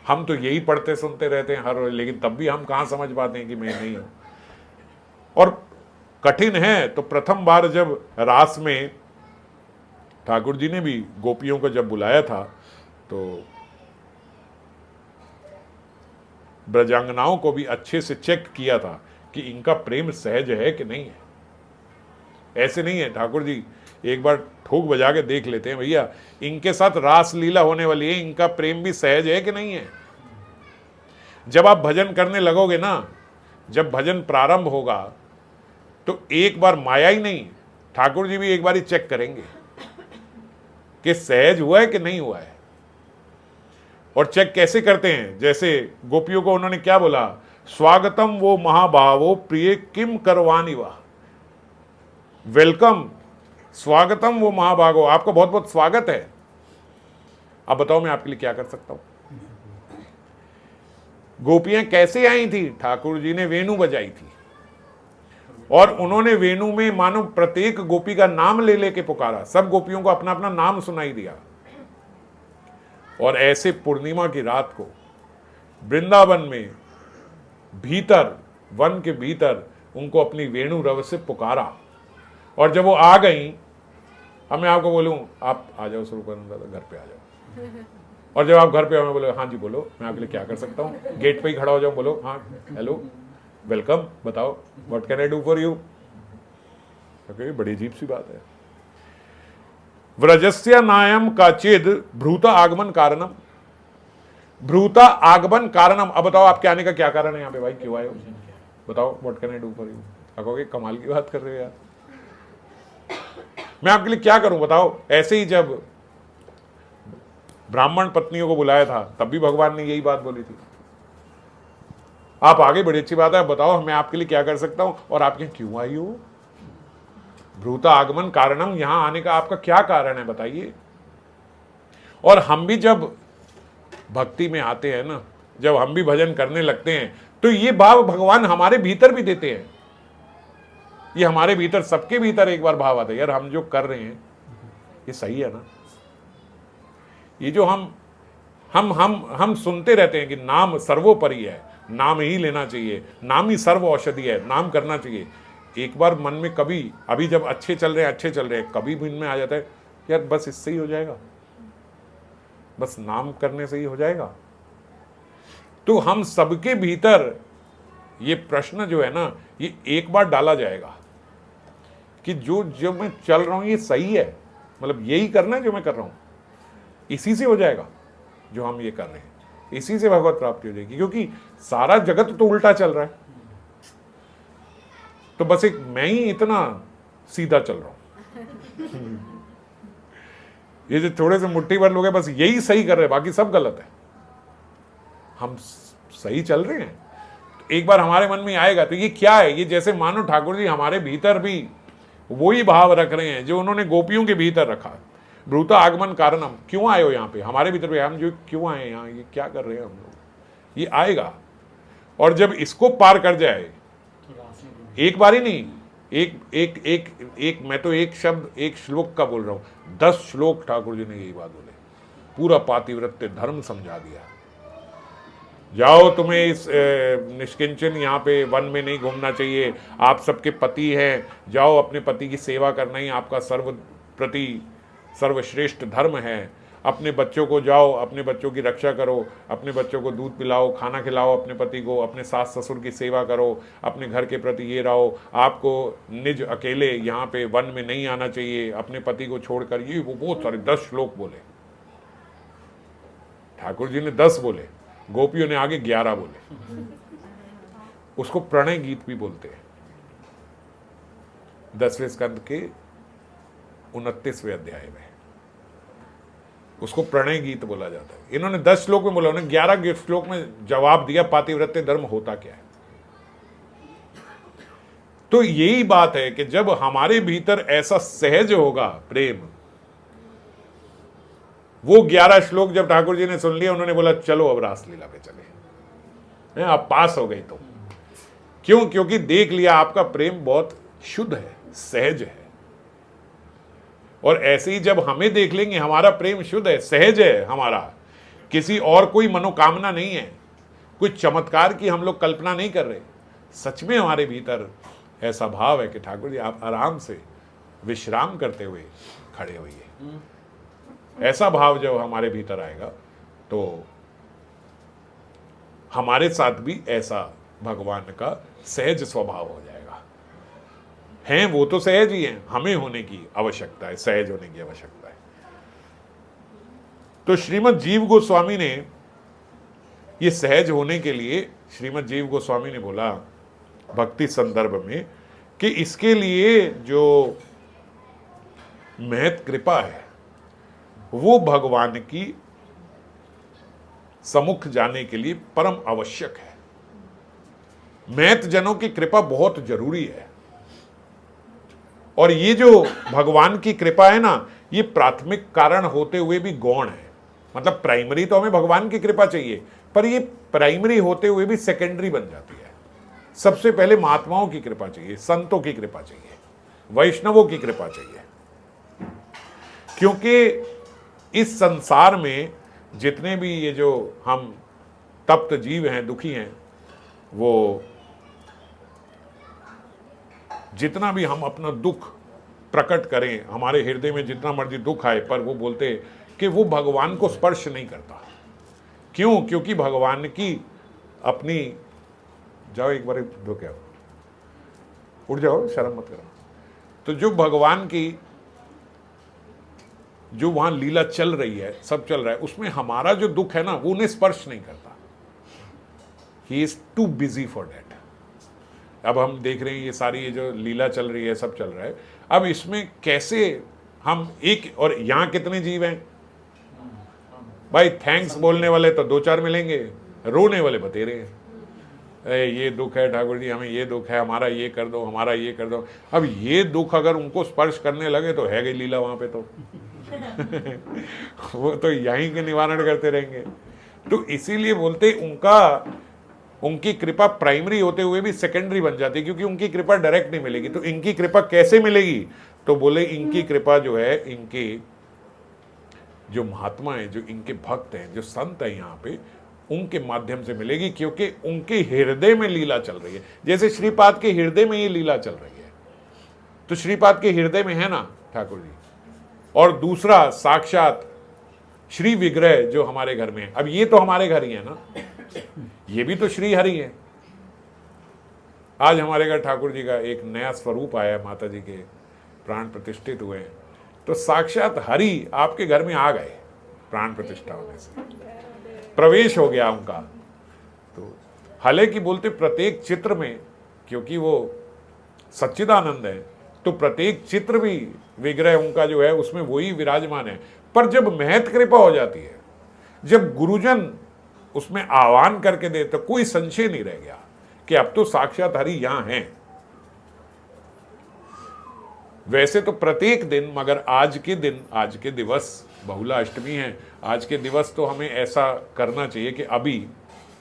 हम तो यही पढ़ते सुनते रहते हैं हर रोज, लेकिन तब भी हम कहां समझ पाते हैं कि मैं नहीं हूं। और कठिन है। तो प्रथम बार जब रास में ठाकुर जी ने भी गोपियों को जब बुलाया था, तो ब्रजांगनाओं को भी अच्छे से चेक किया था कि इनका प्रेम सहज है कि नहीं है। ऐसे नहीं है, ठाकुर जी एक बार ठोक बजा के देख लेते हैं, भैया इनके साथ रास लीला होने वाली है, इनका प्रेम भी सहज है कि नहीं है। जब आप भजन करने लगोगे ना, जब भजन प्रारंभ होगा, तो एक बार माया ही नहीं, ठाकुर जी भी एक बार ही चेक करेंगे कि सहज हुआ है कि नहीं हुआ है। और चेक कैसे करते हैं, जैसे गोपियों को उन्होंने क्या बोला, स्वागतम वो महाभावो प्रिय किम करवानी वाह, वेलकम, स्वागतम वो महाभागो, आपका बहुत बहुत स्वागत है। अब बताओ मैं आपके लिए क्या कर सकता हूं। गोपियां कैसे आई थी, ठाकुर जी ने वेणु बजाई थी, और उन्होंने वेणु में मानो प्रत्येक गोपी का नाम ले लेके पुकारा, सब गोपियों को अपना अपना नाम सुनाई दिया। और ऐसे पूर्णिमा की रात को वृंदावन में भीतर, वन के भीतर उनको अपनी वेणु रव से पुकारा। और जब वो आ गई, अब मैं आपको बोलूं आप आ जाओ शुरू करना, घर पे आ जाओ। और जब आप घर पे आओ, मैं बोलो हाँ जी बोलो, मैं आपके लिए क्या कर सकता हूँ। गेट पे ही खड़ा हो जाओ, बोलो हाँ हेलो वेलकम, बताओ what can I do for you. बड़ी अजीब सी बात है। व्रजस्य नायम काचिद भ्रूता आगमन कारणम, भ्रूता आगमन कारणम। अब बताओ आपके आने का क्या कारण है यहाँ पे, भाई क्यों आए हो, बताओ what can I do for you. आप कहोगे कमाल की बात कर रहे हो यार, मैं आपके लिए क्या करूं बताओ। ऐसे ही जब ब्राह्मण पत्नियों को बुलाया था, तब भी भगवान ने यही बात बोली थी, आप आगे बड़ी अच्छी बात है, बताओ मैं आपके लिए क्या कर सकता हूं, और आप यहाँ क्यों आई हो। भ्रूता आगमन कारणम, यहां आने का आपका क्या कारण है बताइए। और हम भी जब भक्ति में आते हैं ना, जब हम भी भजन करने लगते हैं, तो ये भाव भगवान हमारे भीतर भी देते हैं। ये हमारे भीतर, सबके भीतर एक बार भाव आता है, यार हम जो कर रहे हैं ये सही है ना। ये जो हम सुनते रहते हैं कि नाम सर्वोपरि है, नाम ही लेना चाहिए, नाम ही सर्व औषधि है, नाम करना चाहिए। एक बार मन में कभी, अभी जब अच्छे चल रहे हैं, कभी मन में आ जाता है यार बस इससे ही हो जाएगा, बस नाम करने से ही हो जाएगा। तो हम सबके भीतर ये प्रश्न जो है ना, ये एक बार डाला जाएगा कि जो मैं चल रहा हूं ये सही है, मतलब यही करना है जो मैं कर रहा हूं, इसी से हो जाएगा जो हम ये कर रहे हैं, इसी से भगवत प्राप्ति हो जाएगी। क्योंकि सारा जगत तो उल्टा चल रहा है, तो बस एक मैं ही इतना सीधा चल रहा हूं। ये जो थोड़े से मुट्ठी भर लोग हैं बस यही सही कर रहे हैं, बाकी सब गलत है। हम सही चल रहे हैं, तो एक बार हमारे मन में आएगा तो ये क्या है, ये जैसे मानो ठाकुर जी हमारे भीतर भी वही भाव रख रहे हैं जो उन्होंने गोपियों के भीतर रखा। भ्रूता आगमन कारणम, क्यों आए हो यहाँ पे, हमारे भीतर भी हम जो क्यों आए यहाँ, ये क्या कर रहे हैं हम लोग, ये आएगा। और जब इसको पार कर जाए, तो राशि भी एक बार ही नहीं, एक मैं तो एक शब्द एक श्लोक का बोल रहा हूं, 10 श्लोक ठाकुर जी ने यही बात बोले, पूरा पातिव्रत्य धर्म समझा दिया। जाओ, तुम्हें इस निष्किंचन यहाँ पे वन में नहीं घूमना चाहिए, आप सबके पति हैं, जाओ अपने पति की सेवा करना ही आपका सर्वश्रेष्ठ धर्म है। अपने बच्चों को जाओ, अपने बच्चों की रक्षा करो, अपने बच्चों को दूध पिलाओ, खाना खिलाओ, अपने पति को, अपने सास ससुर की सेवा करो, अपने घर के प्रति ये रहो, आपको निज अकेले यहाँ पे वन में नहीं आना चाहिए, अपने पति को छोड़कर। ये वो बहुत सारे 10 श्लोक बोले ठाकुर जी ने, 10 बोले, गोपियों ने आगे 11 बोले। उसको प्रणय गीत भी बोलते हैं, 10वें स्कंद के 29वें अध्याय में उसको प्रणय गीत बोला जाता है। इन्होंने 10 श्लोक में बोला, उन्होंने 11 श्लोक में जवाब दिया पातिव्रत्य धर्म होता क्या है। तो यही बात है कि जब हमारे भीतर ऐसा सहज होगा प्रेम, वो 11 श्लोक जब ठाकुर जी ने सुन लिया, उन्होंने बोला चलो अब रासलीला पे चले, अब पास हो गई। तो क्यों? क्योंकि देख लिया आपका प्रेम बहुत शुद्ध है, सहज है। और ऐसे ही जब हमें देख लेंगे हमारा प्रेम शुद्ध है, सहज है, हमारा किसी और कोई मनोकामना नहीं है, कोई चमत्कार की हम लोग कल्पना नहीं कर रहे, सच में हमारे भीतर ऐसा भाव है कि ठाकुर जी आप आराम से विश्राम करते हुए खड़े होइए, ऐसा भाव जब हमारे भीतर आएगा तो हमारे साथ भी ऐसा भगवान का सहज स्वभाव हो जाएगा। हैं वो तो सहज ही हैं, हमें होने की आवश्यकता है, सहज होने की आवश्यकता है। तो श्रीमद् जीव गोस्वामी ने ये सहज होने के लिए, श्रीमद् जीव गोस्वामी ने बोला भक्ति संदर्भ में कि इसके लिए जो महत कृपा है वो भगवान की सम्मुख जाने के लिए परम आवश्यक है। महत जनों की कृपा बहुत जरूरी है। और ये जो भगवान की कृपा है ना, ये प्राथमिक कारण होते हुए भी गौण है। मतलब प्राइमरी तो हमें भगवान की कृपा चाहिए, पर ये प्राइमरी होते हुए भी सेकेंडरी बन जाती है। सबसे पहले महात्माओं की कृपा चाहिए, संतों की कृपा चाहिए, वैष्णवों की कृपा चाहिए। क्योंकि इस संसार में जितने भी ये जो हम तप्त जीव हैं, दुखी हैं, वो जितना भी हम अपना दुख प्रकट करें, हमारे हृदय में जितना मर्जी दुख आए, पर वो बोलते कि वो भगवान को स्पर्श नहीं करता। क्यों? क्योंकि भगवान की अपनी, जाओ एक बार दो, क्या उठ जाओ, शर्म मत करो। तो जो भगवान की जो वहां लीला चल रही है, सब चल रहा है, उसमें हमारा जो दुख है ना, वो उन्हें स्पर्श नहीं करता। He is too busy for that. अब हम देख रहे हैं ये सारी ये जो लीला चल रही है, सब चल रहा है। अब इसमें कैसे हम एक, और यहां कितने जीव हैं भाई? थैंक्स बोलने वाले तो 2-4 मिलेंगे, रोने वाले बतेरे हैं। ये दुख है ठाकुर जी, हमें ये दुख है, हमारा ये कर दो, हमारा ये कर दो। अब ये दुख अगर उनको स्पर्श करने लगे तो है गई लीला वहां पे तो वो तो यहीं के निवारण करते रहेंगे। तो इसीलिए बोलते उनकी कृपा प्राइमरी होते हुए भी सेकेंडरी बन जाती है, क्योंकि उनकी कृपा डायरेक्ट नहीं मिलेगी। तो इनकी कृपा कैसे मिलेगी? तो बोले इनकी कृपा जो है, इनके जो महात्मा है, जो इनके भक्त हैं, जो संत है यहाँ पे, उनके माध्यम से मिलेगी, क्योंकि उनके हृदय में लीला चल रही है। जैसे श्रीपाद के हृदय में ये लीला चल रही है, तो श्रीपाद के हृदय में है ना ठाकुर जी। और दूसरा साक्षात श्री विग्रह जो हमारे घर में है। अब ये तो हमारे घर ही है ना, ये भी तो श्री हरि है। आज हमारे घर ठाकुर जी का एक नया स्वरूप आया, माता जी के प्राण प्रतिष्ठित हुए, तो साक्षात हरि आपके घर में आ गए। प्राण प्रतिष्ठा होने से प्रवेश हो गया उनका। तो हालांकि बोलते प्रत्येक चित्र में, क्योंकि वो सच्चिदानंद है, तो प्रत्येक चित्र भी विग्रह उनका जो है उसमें वही विराजमान है। पर जब महत कृपा हो जाती है, जब गुरुजन उसमें आह्वान करके दे, तो कोई संशय नहीं रह गया कि अब तो साक्षात हरि यहां हैं। वैसे तो प्रत्येक दिन, मगर आज के दिन, आज के दिवस बहुला अष्टमी है, आज के दिवस तो हमें ऐसा करना चाहिए कि अभी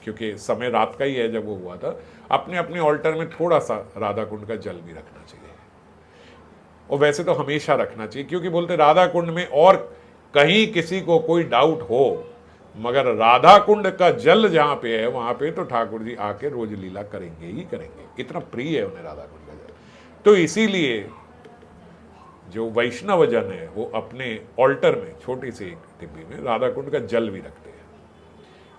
क्योंकि समय रात का ही है जब वो हुआ था, अपने अपने ऑल्टर में थोड़ा सा राधा कुंड का जल भी रखना चाहिए। और वैसे तो हमेशा रखना चाहिए, क्योंकि बोलते राधा कुंड में और कहीं किसी को कोई डाउट हो, मगर राधा कुंड का जल जहां पे है वहां पे तो ठाकुर जी आके रोज लीला करेंगे ही करेंगे, इतना प्रिय है उन्हें राधा कुंड का जल। तो इसीलिए जो वैष्णव जन है वो अपने ऑल्टर में छोटी सी एक डिब्बी में राधा कुंड का जल भी रखते हैं।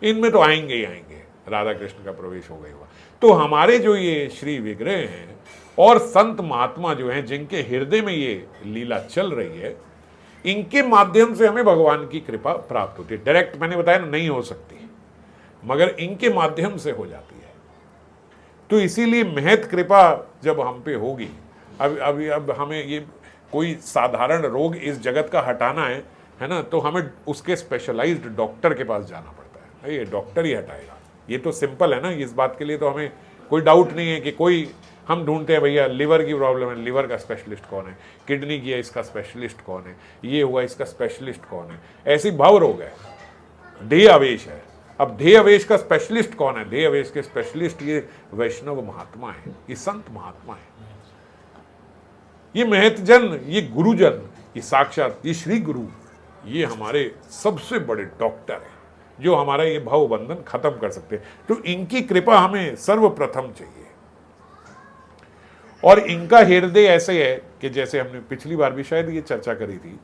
इनमें तो आएंगे ही आएंगे, राधा कृष्ण का प्रवेश हो गया हुआ। तो हमारे जो ये श्री विग्रह हैं और संत महात्मा जो हैं जिनके हृदय में ये लीला चल रही है, इनके माध्यम से हमें भगवान की कृपा प्राप्त होती है। डायरेक्ट मैंने बताया ना, नहीं हो सकती, मगर इनके माध्यम से हो जाती है। तो इसीलिए महत कृपा जब हम पे होगी, अब हमें ये कोई साधारण रोग इस जगत का हटाना है ना, तो हमें उसके स्पेशलाइज्ड डॉक्टर के पास जाना पड़ता है। ये डॉक्टर ही हटाएगा, ये तो सिंपल है ना। इस बात के लिए तो हमें कोई डाउट नहीं है कि कोई, हम ढूंढते हैं भैया लिवर की प्रॉब्लम है, लिवर का स्पेशलिस्ट कौन है, किडनी की है इसका स्पेशलिस्ट कौन है, ये हुआ इसका स्पेशलिस्ट कौन है। ऐसी भव रोग है, देह आवेश है। अब देह आवेश का स्पेशलिस्ट कौन है? देह आवेश के स्पेशलिस्ट ये वैष्णव महात्मा है, ये संत महात्मा है, ये महतजन, ये गुरुजन, ये साक्षात ये श्री गुरु, ये हमारे सबसे बड़े डॉक्टर हैं जो हमारा ये भव बंधन खत्म कर सकते हैं। तो इनकी कृपा हमें सर्वप्रथम चाहिए। और इनका हृदय ऐसे है कि जैसे हमने पिछली बार भी शायद ये चर्चा करी थी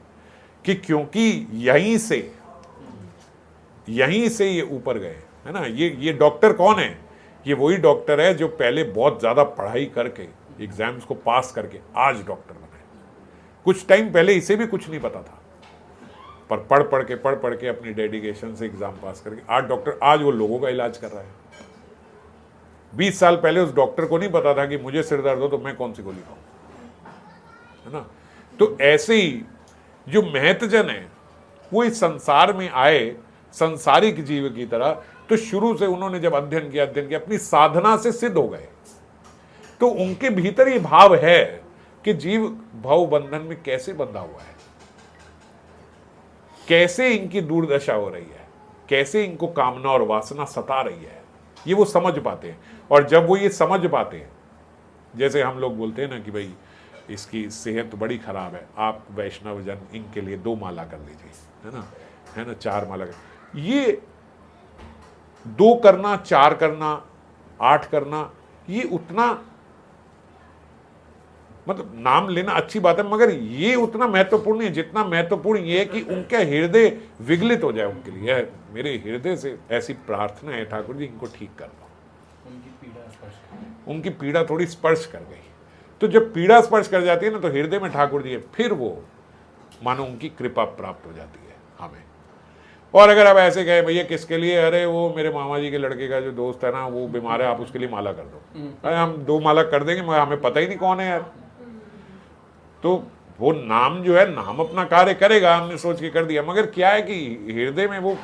कि क्योंकि यहीं से ये ऊपर गए, है ना। ये डॉक्टर कौन है? ये वही डॉक्टर है जो पहले बहुत ज्यादा पढ़ाई करके एग्जाम्स को पास करके आज डॉक्टर बने। कुछ टाइम पहले इसे भी कुछ नहीं पता था, पर पढ़ पढ़ के अपनी डेडिकेशन से एग्जाम पास करके आज डॉक्टर, आज वो लोगों का इलाज कर रहा है। 20 साल पहले उस डॉक्टर को नहीं पता था कि मुझे सिर दर्द हो तो मैं कौन सी गोली खाऊं, है ना। तो ऐसे ही जो महतजन है वो इस संसार में आए संसारिक जीव की तरह, तो शुरू से उन्होंने जब अध्ययन किया अपनी साधना से सिद्ध हो गए। तो उनके भीतर ये भाव है कि जीव भव बंधन में कैसे बंधा हुआ है, कैसे इनकी दुर्दशा हो रही है, कैसे इनको कामना और वासना सता रही है, ये वो समझ पाते हैं। और जब वो ये समझ पाते हैं, जैसे हम लोग बोलते हैं ना कि भाई इसकी सेहत बड़ी खराब है, आप वैष्णव जन इनके लिए 2 माला कर लीजिए, है ना 4 माला कर। ये 2 करना, 4 करना, 8 करना, ये उतना मतलब नाम लेना अच्छी बात है, मगर ये उतना महत्वपूर्ण है जितना महत्वपूर्ण ये है कि उनका हृदय विगलित हो जाए उनके लिए। मेरे हृदय से ऐसी प्रार्थना है, ठाकुर जी इनको ठीक कर दो। उनकी पीड़ा थोड़ी स्पर्श कर गई, तो जब पीड़ा स्पर्श कर जाती है ना, तो हृदय में ठाकुर जी है, फिर वो मानो उनकी कृपा प्राप्त हो जाती है हमें। और अगर आप ऐसे कहे भैया किसके लिए, अरे वो मेरे मामा जी के लड़के का जो दोस्त है ना वो बीमार है, आप उसके लिए माला कर दो। अरे हम 2 माला कर देंगे, मगर हमें पता ही नहीं कौन है यार। तो वो नाम जो है, नाम अपना कार्य करेगा, हमने सोच के कर दिया, मगर क्या है कि हृदय में वो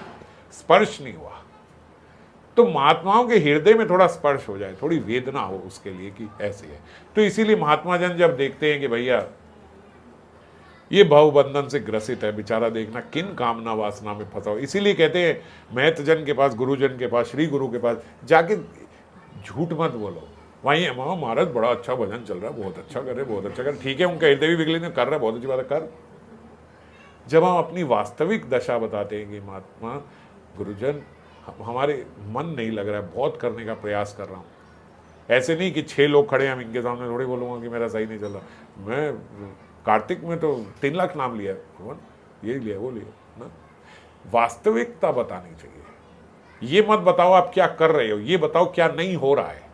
स्पर्श नहीं हुआ। तो महात्माओं के हृदय में थोड़ा स्पर्श हो जाए, थोड़ी वेदना हो उसके लिए कि ऐसे है। तो इसीलिए महात्मा जन जब देखते हैं कि भैया ये भव बंधन से ग्रसित है बेचारा, देखना किन कामना वासना में फंसा हो, इसीलिए कहते हैं महत जन के पास, गुरुजन के पास, श्री गुरु के पास जाके झूठ मत बोलो। वहीं महाराज बड़ा अच्छा भजन चल रहा है, बहुत अच्छा कर रहे, बहुत अच्छा कर, ठीक है उनका हृदय भी विगलित कर रहा है, बहुत अच्छी बात है, कर। जब हम अपनी वास्तविक दशा बताते हैं कि महात्मा गुरुजन हमारे मन नहीं लग रहा है, बहुत करने का प्रयास कर रहा हूँ, ऐसे नहीं कि 6 लोग खड़े हैं, हम इनके सामने थोड़ी बोलूँगा कि मेरा सही नहीं चल रहा। मैं कार्तिक में तो 3 लाख नाम लिया, भगवान ये लिया वो लिया ना। वास्तविकता बतानी चाहिए। ये मत बताओ आप क्या कर रहे हो, ये बताओ क्या नहीं हो रहा है।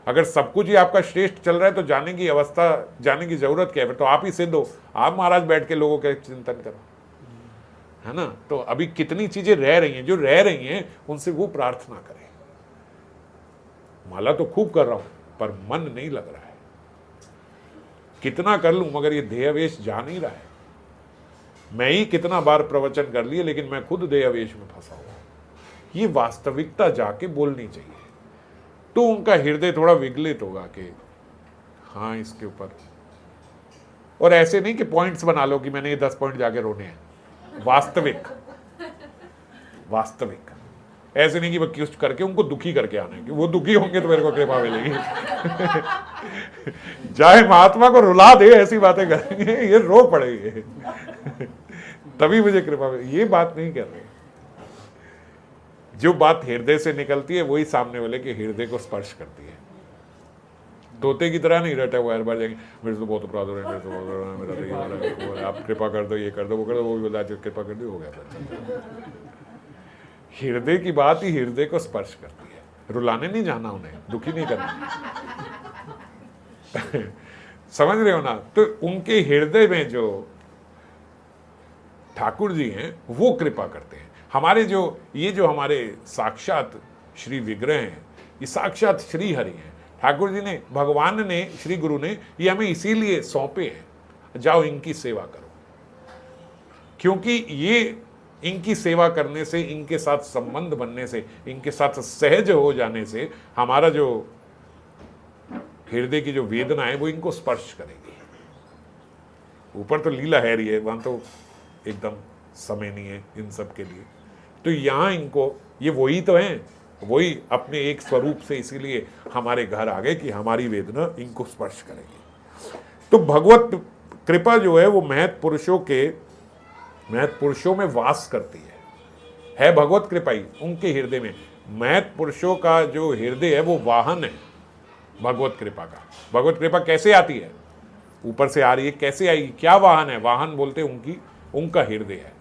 अगर सब कुछ ही आपका श्रेष्ठ चल रहा है तो जाने की अवस्था, जाने की जरूरत क्या है? फिर तो आप ही सिद्ध हो, आप महाराज बैठ के लोगों के चिंतन करो, है ना। तो अभी कितनी चीजें रह रही हैं, जो रह रही हैं उनसे वो प्रार्थना करें। माला तो खूब कर रहा हूं पर मन नहीं लग रहा है, कितना कर लूं मगर ये देहावेश जा नहीं रहा है। मैं ही कितना बार प्रवचन कर लिए लेकिन मैं खुद देहावेश में फंसा हुआ। ये वास्तविकता जाके बोलनी चाहिए, तो उनका हृदय थोड़ा विगलित होगा कि हाँ इसके ऊपर। और ऐसे नहीं कि पॉइंट्स बना लो कि मैंने ये 10 पॉइंट जाके रोने हैं, वास्तविक ऐसे नहीं कि वो कुछ करके उनको दुखी करके आना है कि वो दुखी होंगे तो मेरे को कृपा मिलेगी। चाहे महात्मा को रुला दे, ऐसी बातें करेंगे, ये रो पड़ेंगे तभी मुझे कृपा मिलेगी। ये बात नहीं कर रहे। जो बात हृदय से निकलती है वही सामने वाले के हृदय को स्पर्श करती है। तोते की तरह नहीं रहता वो हर बार जाएंगे मेरे से बहुत अपराध हो रहे हैं, मेरे से बहुत हो रहा है, मेरा तो ये वाला है, वो है, आप कृपा कर दो, ये कर दो, वो कर दो, वो भी बोला कृपा कर दो, हो गया। हृदय की बात ही हृदय को स्पर्श करती है। रुलाने नहीं जाना, उन्हें दुखी नहीं करना समझ रहे हो ना। तो उनके हृदय में जो ठाकुर जी हैं वो कृपा करते हैं। हमारे जो हमारे साक्षात श्री विग्रह हैं, ये साक्षात श्री हरि हैं। ठाकुर जी ने, भगवान ने, श्री गुरु ने ये हमें इसीलिए सौंपे हैं, जाओ इनकी सेवा करो। क्योंकि ये इनकी सेवा करने से, इनके साथ संबंध बनने से, इनके साथ सहज हो जाने से हमारा जो हृदय की जो वेदना है वो इनको स्पर्श करेगी। ऊपर तो लीला है रही है, वहां तो एकदम समय नहीं है इन सब के लिए। तो यहां इनको, ये वही तो हैं, वही अपने एक स्वरूप से इसीलिए हमारे घर आ गए कि हमारी वेदना इनको स्पर्श करेगी। तो भगवत कृपा जो है वो महत पुरुषों में वास करती है भगवत कृपा ही उनके हृदय में। महत पुरुषों का जो हृदय है वो वाहन है भगवत कृपा का। भगवत कृपा कैसे आती है? ऊपर से आ रही है, कैसे आएगी? क्या वाहन है? वाहन बोलते उनका हृदय है,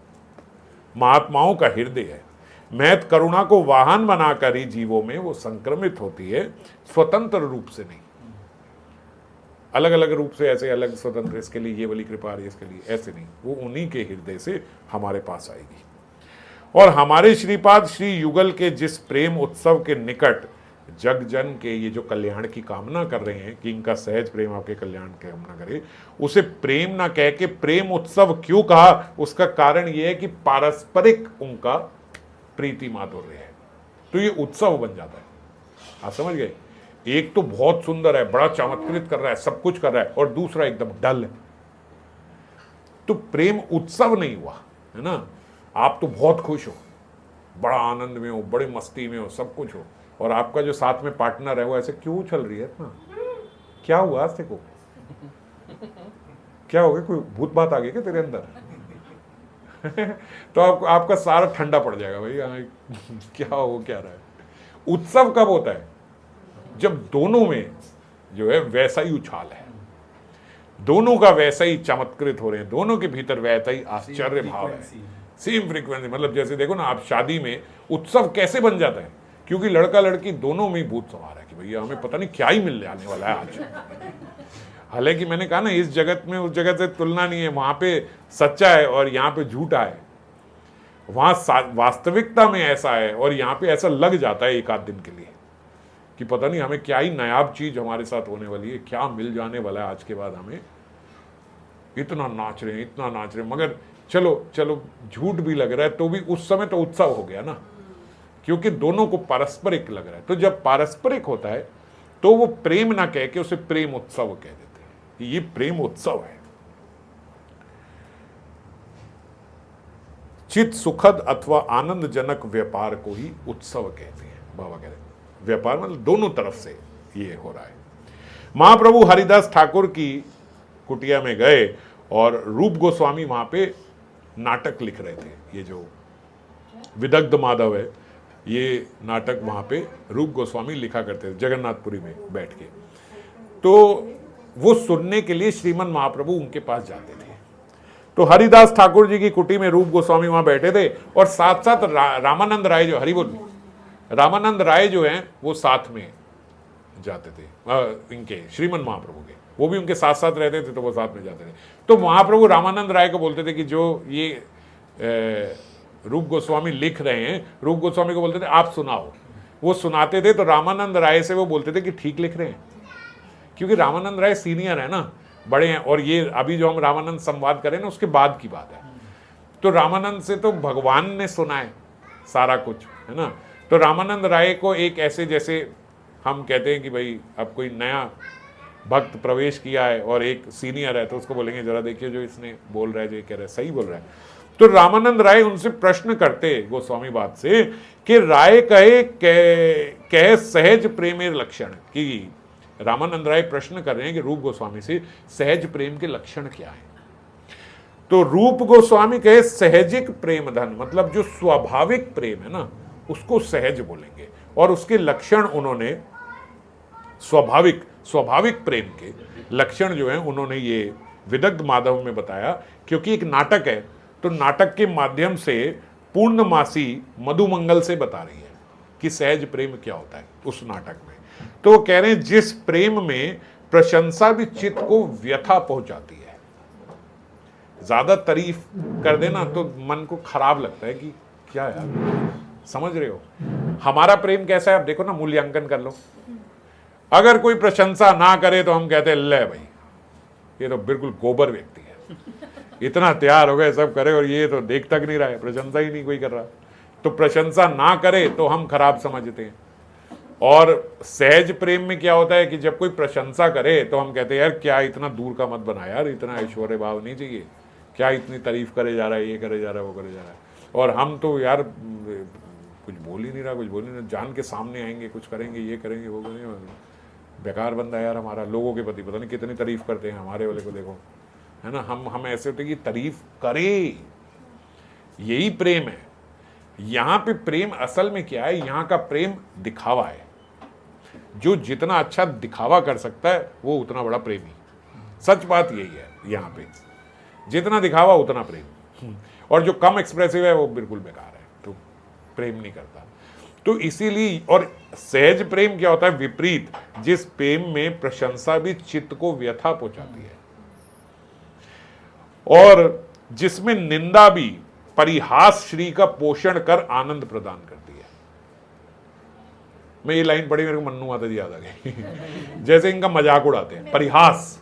महात्माओं का हृदय है। महत करुणा को वाहन बनाकर ही जीवों में वो संक्रमित होती है, स्वतंत्र रूप से नहीं। अलग अलग रूप से ऐसे अलग स्वतंत्र, इसके लिए ये वाली कृपा आ रही है, इसके लिए ऐसे नहीं, वो उन्हीं के हृदय से हमारे पास आएगी। और हमारे श्रीपाद श्री युगल के जिस प्रेम उत्सव के निकट जग जन के ये जो कल्याण की कामना कर रहे हैं कि इनका सहज प्रेम आपके कल्याण की कामना करे, उसे प्रेम ना कह के प्रेम उत्सव क्यों कहा? उसका कारण ये है कि पारस्परिक उनका प्रीति माधुर्य है, तो ये उत्सव बन जाता है। आप समझ गए? एक तो बहुत सुंदर है, बड़ा चमत्कृत कर रहा है, सब कुछ कर रहा है, और दूसरा एकदम डल है, तो प्रेम उत्सव नहीं हुआ, है ना। आप तो बहुत खुश हो, बड़ा आनंद में हो, बड़े मस्ती में हो, सब कुछ हो, और आपका जो साथ में पार्टनर है वो ऐसे क्यों चल रही है इतना? क्या हुआ? आज को क्या हो गया? कोई भूत बात आ गई क्या तेरे अंदर? तो आपका सारा ठंडा पड़ जाएगा भाई, क्या रहा है। उत्सव कब होता है? जब दोनों में जो है वैसा ही उछाल है, दोनों का वैसा ही चमत्कृत हो रहे हैं, दोनों के भीतर वैसा ही आश्चर्य भाव है, सेम फ्रीक्वेंसी। मतलब जैसे देखो ना, आप शादी में उत्सव कैसे बन जाता है? क्योंकि लड़का लड़की दोनों में भूत सवार है कि भैया हमें पता नहीं क्या ही मिल जाने वाला है आज। हालांकि मैंने कहा ना, इस जगत में उस जगत से तुलना नहीं है, वहां पे सच्चा है और यहाँ पे झूठा है। वहां वास्तविकता में ऐसा है और यहाँ पे ऐसा लग जाता है एक आध दिन के लिए कि पता नहीं हमें क्या ही नायाब चीज हमारे साथ होने वाली है, क्या मिल जाने वाला है आज के बाद हमें। इतना नाच रहे हैं, इतना नाच रहे हैं, मगर चलो झूठ भी लग रहा है तो भी उस समय तो उत्सव हो गया ना, क्योंकि दोनों को पारस्परिक लग रहा है। तो जब पारस्परिक होता है तो वो प्रेम ना कह के उसे प्रेम उत्सव कह देते हैं। ये प्रेम उत्सव है। चित सुखद अथवा आनंदजनक व्यापार को ही उत्सव कहते हैं। बाबा कहते हैं व्यापार मतलब दोनों तरफ से ये हो रहा है। महाप्रभु हरिदास ठाकुर की कुटिया में गए और रूप गोस्वामी वहां पे नाटक लिख रहे थे। ये जो विदग्ध माधव है, ये नाटक वहां पे रूप गोस्वामी लिखा करते थे जगन्नाथपुरी में बैठ के। तो वो सुनने के लिए श्रीमन महाप्रभु उनके पास जाते थे। तो हरिदास ठाकुर जी की कुटी में रूप गोस्वामी वहां बैठे थे और साथ साथ रामानंद राय जो हरिबोल रामानंद राय जो हैं वो साथ में जाते थे, इनके श्रीमन महाप्रभु के, वो भी उनके साथ साथ रहते थे तो वो साथ में जाते थे। तो महाप्रभु रामानंद राय को बोलते थे कि जो ये रूप गोस्वामी लिख रहे हैं, रूप गोस्वामी को बोलते थे आप सुनाओ। वो सुनाते थे तो रामानंद राय से वो बोलते थे कि ठीक लिख रहे हैं, क्योंकि रामानंद राय सीनियर है ना, बड़े हैं, और ये अभी जो हम रामानंद संवाद करें ना उसके बाद की बात है। तो रामानंद से तो भगवान ने सुना है सारा कुछ, है ना। तो रामानंद राय को एक ऐसे, जैसे हम कहते हैं कि भाई अब कोई नया भक्त प्रवेश किया है और एक सीनियर है, तो उसको बोलेंगे जरा देखिए जो इसने बोल रहा है, जो ये कह रहा है सही बोल रहा है। तो रामानंद राय उनसे प्रश्न करते गोस्वामी बात से कि राय कहे सहज प्रेमेर लक्षण, कि रामानंद राय प्रश्न कर रहे हैं कि रूप गोस्वामी से सहज प्रेम के लक्षण क्या है। तो रूप गोस्वामी कहे सहजिक प्रेम धन, मतलब जो स्वाभाविक प्रेम है ना उसको सहज बोलेंगे, और उसके लक्षण उन्होंने स्वाभाविक प्रेम के लक्षण जो हैं उन्होंने ये विदग्ध माधव में बताया। क्योंकि एक नाटक है तो नाटक के माध्यम से पूर्णमासी मधुमंगल से बता रही है कि सहज प्रेम क्या होता है उस नाटक में। तो वो कह रहे हैं जिस प्रेम में प्रशंसा भी चित्त को व्यथा पहुंचाती है। ज्यादा तारीफ कर देना तो मन को खराब लगता है कि क्या यार, समझ रहे हो। हमारा प्रेम कैसा है आप देखो ना, मूल्यांकन कर लो। अगर कोई प्रशंसा ना करे तो हम कहते हैं ले भाई ये तो बिल्कुल गोबर व्यक्ति है, इतना तैयार हो गए सब करे और ये तो देख तक नहीं रहा है, प्रशंसा ही नहीं कोई कर रहा। तो प्रशंसा ना करे तो हम खराब समझते हैं। और सहज प्रेम में क्या होता है कि जब कोई प्रशंसा करे तो हम कहते हैं यार क्या इतना दूर का मत बना यार, इतना ऐश्वर्य भाव नहीं चाहिए, क्या इतनी तारीफ करे जा रहा है, ये करे जा रहा है, वो करे जा रहा है। और हम तो यार कुछ बोल ही नहीं रहा, कुछ बोल ही नहीं, जान के सामने आएंगे, कुछ करेंगे, ये करेंगे, वो करेंगे। बेकार बंदा यार हमारा, लोगों के प्रति पता नहीं कितनी तारीफ करते हैं, हमारे वाले को देखो, है ना। हम ऐसे होते कि तारीफ करे, यही प्रेम है। यहाँ पे प्रेम असल में क्या है, यहाँ का प्रेम दिखावा है। जो जितना अच्छा दिखावा कर सकता है वो उतना बड़ा प्रेमी। सच बात यही है यहाँ पे, जितना दिखावा उतना प्रेम, और जो कम एक्सप्रेसिव है वो बिल्कुल बेकार है, तो प्रेम नहीं करता। तो इसीलिए, और सहज प्रेम क्या होता है, विपरीत, जिस प्रेम में प्रशंसा भी चित्त को व्यथा पहुंचाती है और जिसमें निंदा भी परिहास श्री का पोषण कर आनंद प्रदान करती है। मैं ये लाइन पढ़ी, मेरे को मन्नू माता जी याद आ गई। जैसे इनका मजाक उड़ाते हैं, परिहास,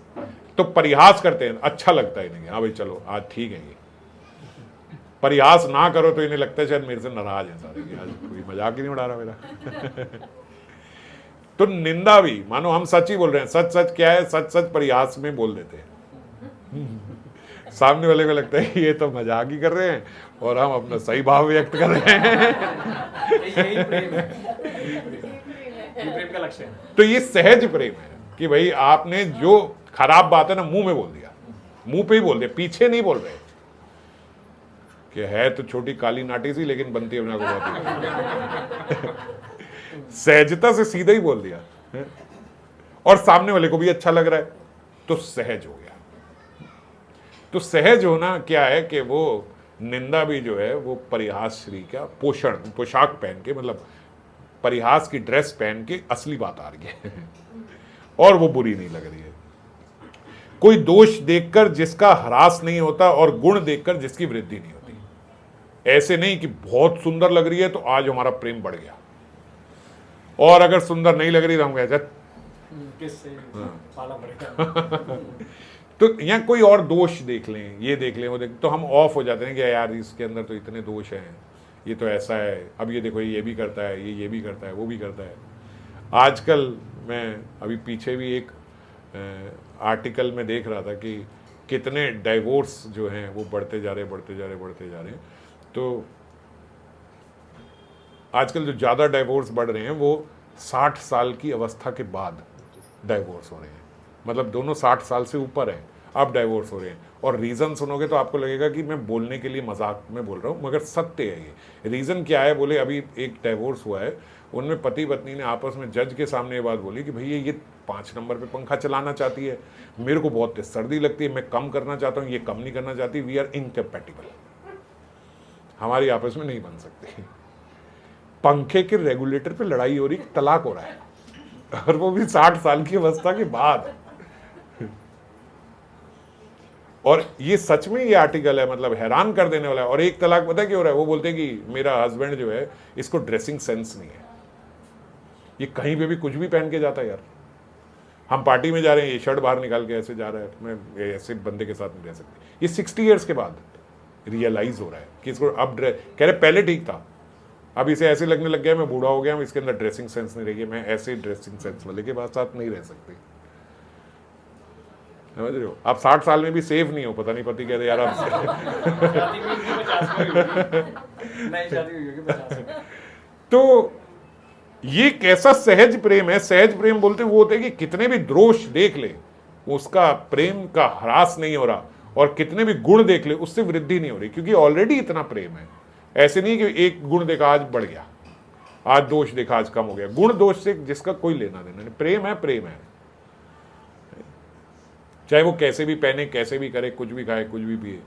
तो परिहास करते हैं, अच्छा लगता है इन्हें, हाँ भाई चलो आज ठीक है। ये परिहास ना करो तो इन्हें लगता है शायद मेरे से नाराज है सारे, आज कोई मजाक ही नहीं उड़ा रहा मेरा। तो निंदा भी, मानो हम सच ही बोल रहे हैं, सच सच क्या है, सच सच परिहास में बोल देते हैं। सामने वाले को लगता है ये तो मजाक ही कर रहे हैं और हम अपना सही भाव व्यक्त कर रहे हैं। यही प्रेम है, ये प्रेम का लक्ष्य है। तो ये सहज प्रेम है कि भाई आपने जो खराब बात है ना मुंह में बोल दिया, मुंह पे ही बोल दिया, पीछे नहीं बोल रहे कि है तो छोटी काली नाटी सी लेकिन बनती है अपने को बहुत। सहजता से सीधा ही बोल दिया और सामने वाले को भी अच्छा लग रहा है, तो सहज हो गया। तो सहज होना क्या है कि वो निंदा भी जो है वो परिहास श्री का पोशाक पहन के, मतलब परिहास की ड्रेस पहन के असली बात आ रही है और वो बुरी नहीं लग रही है। कोई दोष देखकर जिसका ह्रास नहीं होता और गुण देखकर जिसकी वृद्धि नहीं होती। ऐसे नहीं कि बहुत सुंदर लग रही है तो आज हमारा प्रेम बढ़ गया, और अगर सुंदर नहीं लग रही तो हम कहते किससे पाला पड़ेगा। तो यहाँ कोई और दोष देख लें, ये देख लें, वो देख, तो हम ऑफ हो जाते हैं कि यार इसके अंदर तो इतने दोष हैं, ये तो ऐसा है, अब ये देखो ये भी करता है, ये भी करता है, वो भी करता है। आजकल मैं अभी पीछे भी एक आर्टिकल में देख रहा था कि कितने डाइवोर्स जो हैं वो बढ़ते जा रहे हैं। तो आजकल जो ज़्यादा डाइवोर्स बढ़ रहे हैं वो 60 साल की अवस्था के बाद डाइवोर्स हो रहे हैं, मतलब दोनों 60 साल से ऊपर हैं, अब डाइवोर्स हो रहे हैं। और रीज़न सुनोगे तो आपको लगेगा कि मैं बोलने के लिए मजाक में बोल रहा हूँ, मगर सत्य है ये। रीज़न क्या है, बोले अभी एक डाइवोर्स हुआ है, उनमें पति पत्नी ने आपस में जज के सामने ये बात बोली कि भैया ये 5 नंबर पे पंखा चलाना चाहती है, मेरे को बहुत सर्दी लगती है, मैं कम करना चाहता हूँ, ये कम नहीं करना चाहती, वी आर इनकम्पैटिबल, हमारी आपस में नहीं बन सकती। पंखे के रेगुलेटर पे लड़ाई हो रही, तलाक हो रहा है, और वो भी 60 साल की अवस्था के बाद। और ये सच में ये आर्टिकल है, मतलब हैरान कर देने वाला है। और एक तलाक पता है क्यों हो रहा है, वो बोलते हैं कि मेरा हस्बैंड जो है इसको ड्रेसिंग सेंस नहीं है, ये कहीं पे भी कुछ भी पहन के जाता है। यार हम पार्टी में जा रहे हैं, ये शर्ट बाहर निकाल के ऐसे जा रहा है, मैं ऐसे बंदे के साथ नहीं रह सकती। ये 60 ईयर्स के बाद रियलाइज हो रहा है कि इसको अब कह रहे पहले ठीक था, अब इसे ऐसे लगने लग गया मैं बूढ़ा हो गया, इसके अंदर ड्रेसिंग सेंस नहीं रही है, मैं ऐसे ड्रेसिंग सेंस वाले के साथ नहीं रह सकती। समझ रहे हो? आप 60 साल में भी सेफ नहीं हो, पता नहीं पति कहते यार आप शादी में इनकी 50 में होगी, नई शादी हुई होगी 50 में। तो ये कैसा सहज प्रेम है? सहज प्रेम बोलते वो होते हैं कि कितने भी दोष देख ले उसका प्रेम का ह्रास नहीं हो रहा, और कितने भी गुण देख ले उससे वृद्धि नहीं हो रही, क्योंकि ऑलरेडी इतना प्रेम है। ऐसे नहीं कि एक गुण देखा आज बढ़ गया, आज दोष देखा आज कम हो गया। गुण दोष से जिसका कोई लेना देना नहीं, प्रेम है प्रेम है। चाहे वो कैसे भी पहने, कैसे भी करे, कुछ भी खाए, कुछ भी पिए।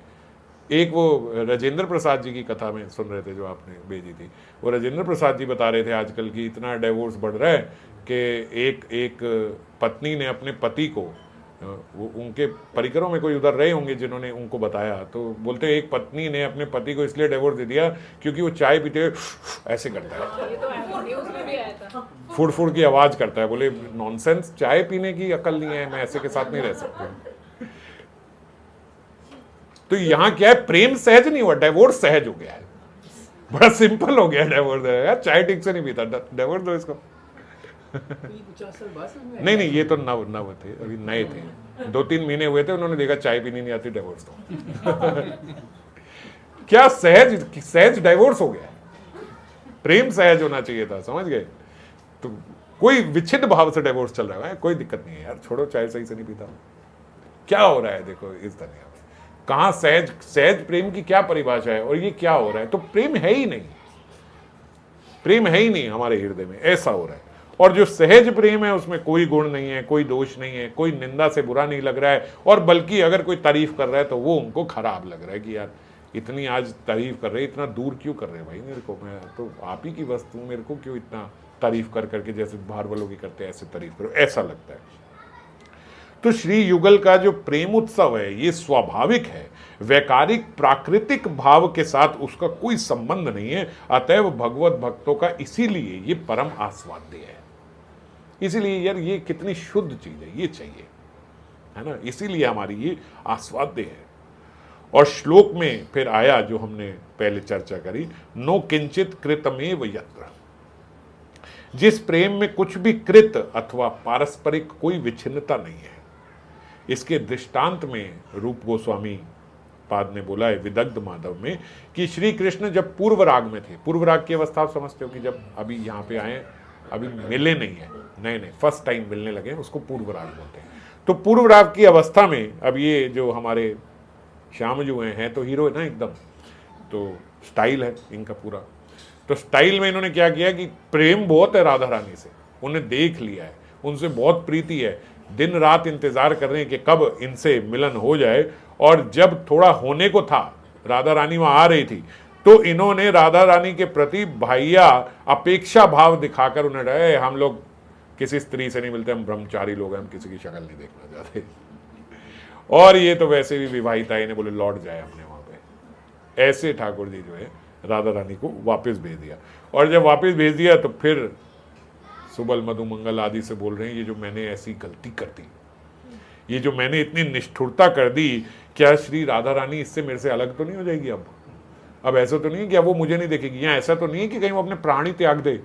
एक वो राजेंद्र प्रसाद जी की कथा में सुन रहे थे जो आपने भेजी थी, वो राजेंद्र प्रसाद जी बता रहे थे आजकल की इतना डिवोर्स बढ़ रहा है कि एक पत्नी ने अपने पति को, वो उनके परिकरों में कोई उधर रहे होंगे जिन्होंने उनको बताया, तो बोलते एक पत्नी ने अपने पति को इसलिए डिवोर्स दे दिया क्योंकि वो चाय पीते हुए ऐसे करता है, ये तो न्यूज़ में भी आया था। फुड़ फुड़ की आवाज करता है। बोले नॉनसेंस, चाय पीने की अकल नहीं है, मैं ऐसे के साथ नहीं रह सकता। तो यहां क्या है, प्रेम सहज नहीं हुआ, डिवोर्स सहज हो गया है। बड़ा सिंपल हो गया डिवोर्स। यार चाय ठीक से नहीं पीता, डिवोर्स दो इसको। 50 साल बाद समझ में नहीं नहीं, ये तो नव थे, अभी नए थे, 2-3 महीने हुए थे, उन्होंने देखा चाय पीनी नहीं आती, डिवोर्स दो। क्या सहज डिवोर्स हो गया। प्रेम सहज होना चाहिए था, समझ गए? तो कोई विच्छिन्न भाव से डिवोर्स चल रहा है, कोई दिक्कत नहीं है यार, छोड़ो, चाय सही से नहीं पीता। क्या हो रहा है देखो इस दुनिया में, कहां सहज प्रेम की क्या परिभाषा है, और ये क्या हो रहा है? तो प्रेम है ही नहीं, प्रेम है ही नहीं हमारे हृदय में, ऐसा हो रहा है। और जो सहज प्रेम है उसमें कोई गुण नहीं है, कोई दोष नहीं है, कोई निंदा से बुरा नहीं लग रहा है, और बल्कि अगर कोई तारीफ कर रहा है तो वो उनको खराब लग रहा है कि यार इतनी आज तारीफ कर रहे, इतना दूर क्यों कर रहे हैं भाई मेरे को, मैं तो आप ही की वस्तु, मेरे को क्यों इतना तारीफ कर करके, जैसे बाहर वालों की करते हैं ऐसे तारीफ करो, ऐसा लगता है। तो श्री युगल का जो प्रेम उत्सव है ये स्वाभाविक है, वैकारिक प्राकृतिक भाव के साथ उसका कोई संबंध नहीं है। अतएव भगवत भक्तों का इसीलिए ये परम आस्वाद्य है। इसीलिए यार ये कितनी शुद्ध चीज है, ये चाहिए, है ना, इसीलिए हमारी ये आस्वाद्य है। और श्लोक में फिर आया जो हमने पहले चर्चा करी, नो किंचित कृतमेव यत्र, जिस प्रेम में कुछ भी कृत अथवा पारस्परिक कोई विच्छिन्नता नहीं है। इसके दृष्टांत में रूप गोस्वामी पाद ने बोला है विदग्ध माधव में कि श्री कृष्ण जब पूर्व राग में थे, पूर्व राग की अवस्था आप समझते हो कि जब अभी यहाँ पे आए, अभी मिले नहीं है, नए फर्स्ट टाइम मिलने लगे, उसको पूर्व राग बोलते हैं। तो पूर्व राग की अवस्था में अब ये जो हमारे श्याम जो हैं तो हीरो है ना एकदम, तो स्टाइल है इनका पूरा। तो स्टाइल में इन्होंने क्या किया कि प्रेम बहुत है राधा रानी से, उन्हें देख लिया है, उनसे बहुत प्रीति है, दिन रात इंतजार कर रहे हैं कि कब इनसे मिलन हो जाए। और जब थोड़ा होने को था, राधा रानी वहां आ रही थी, तो इन्होंने राधा रानी के प्रति भैया अपेक्षा भाव दिखाकर उन्हें रहे, हम लोग किसी स्त्री से नहीं मिलते, हम ब्रह्मचारी लोग हैं, हम किसी की शक्ल नहीं देखना चाहते। और ये तो वैसे भी विवाहित आई ने बोले लौट जाए हमने वहां पे। ऐसे ठाकुर जी जो है राधा रानी को वापस भेज दिया। और जब वापस भेज दिया तो फिर सुबल मधु मंगल आदि से बोल रहे हैं ये जो मैंने ऐसी गलती कर दी, ये जो मैंने इतनी निष्ठुरता कर दी, क्या श्री राधा रानी इससे मेरे से अलग तो नहीं हो जाएगी? अब ऐसा तो नहीं है कि अब वो मुझे नहीं देखेगी, या ऐसा तो नहीं है कि कहीं वो अपने प्राण ही त्याग दे,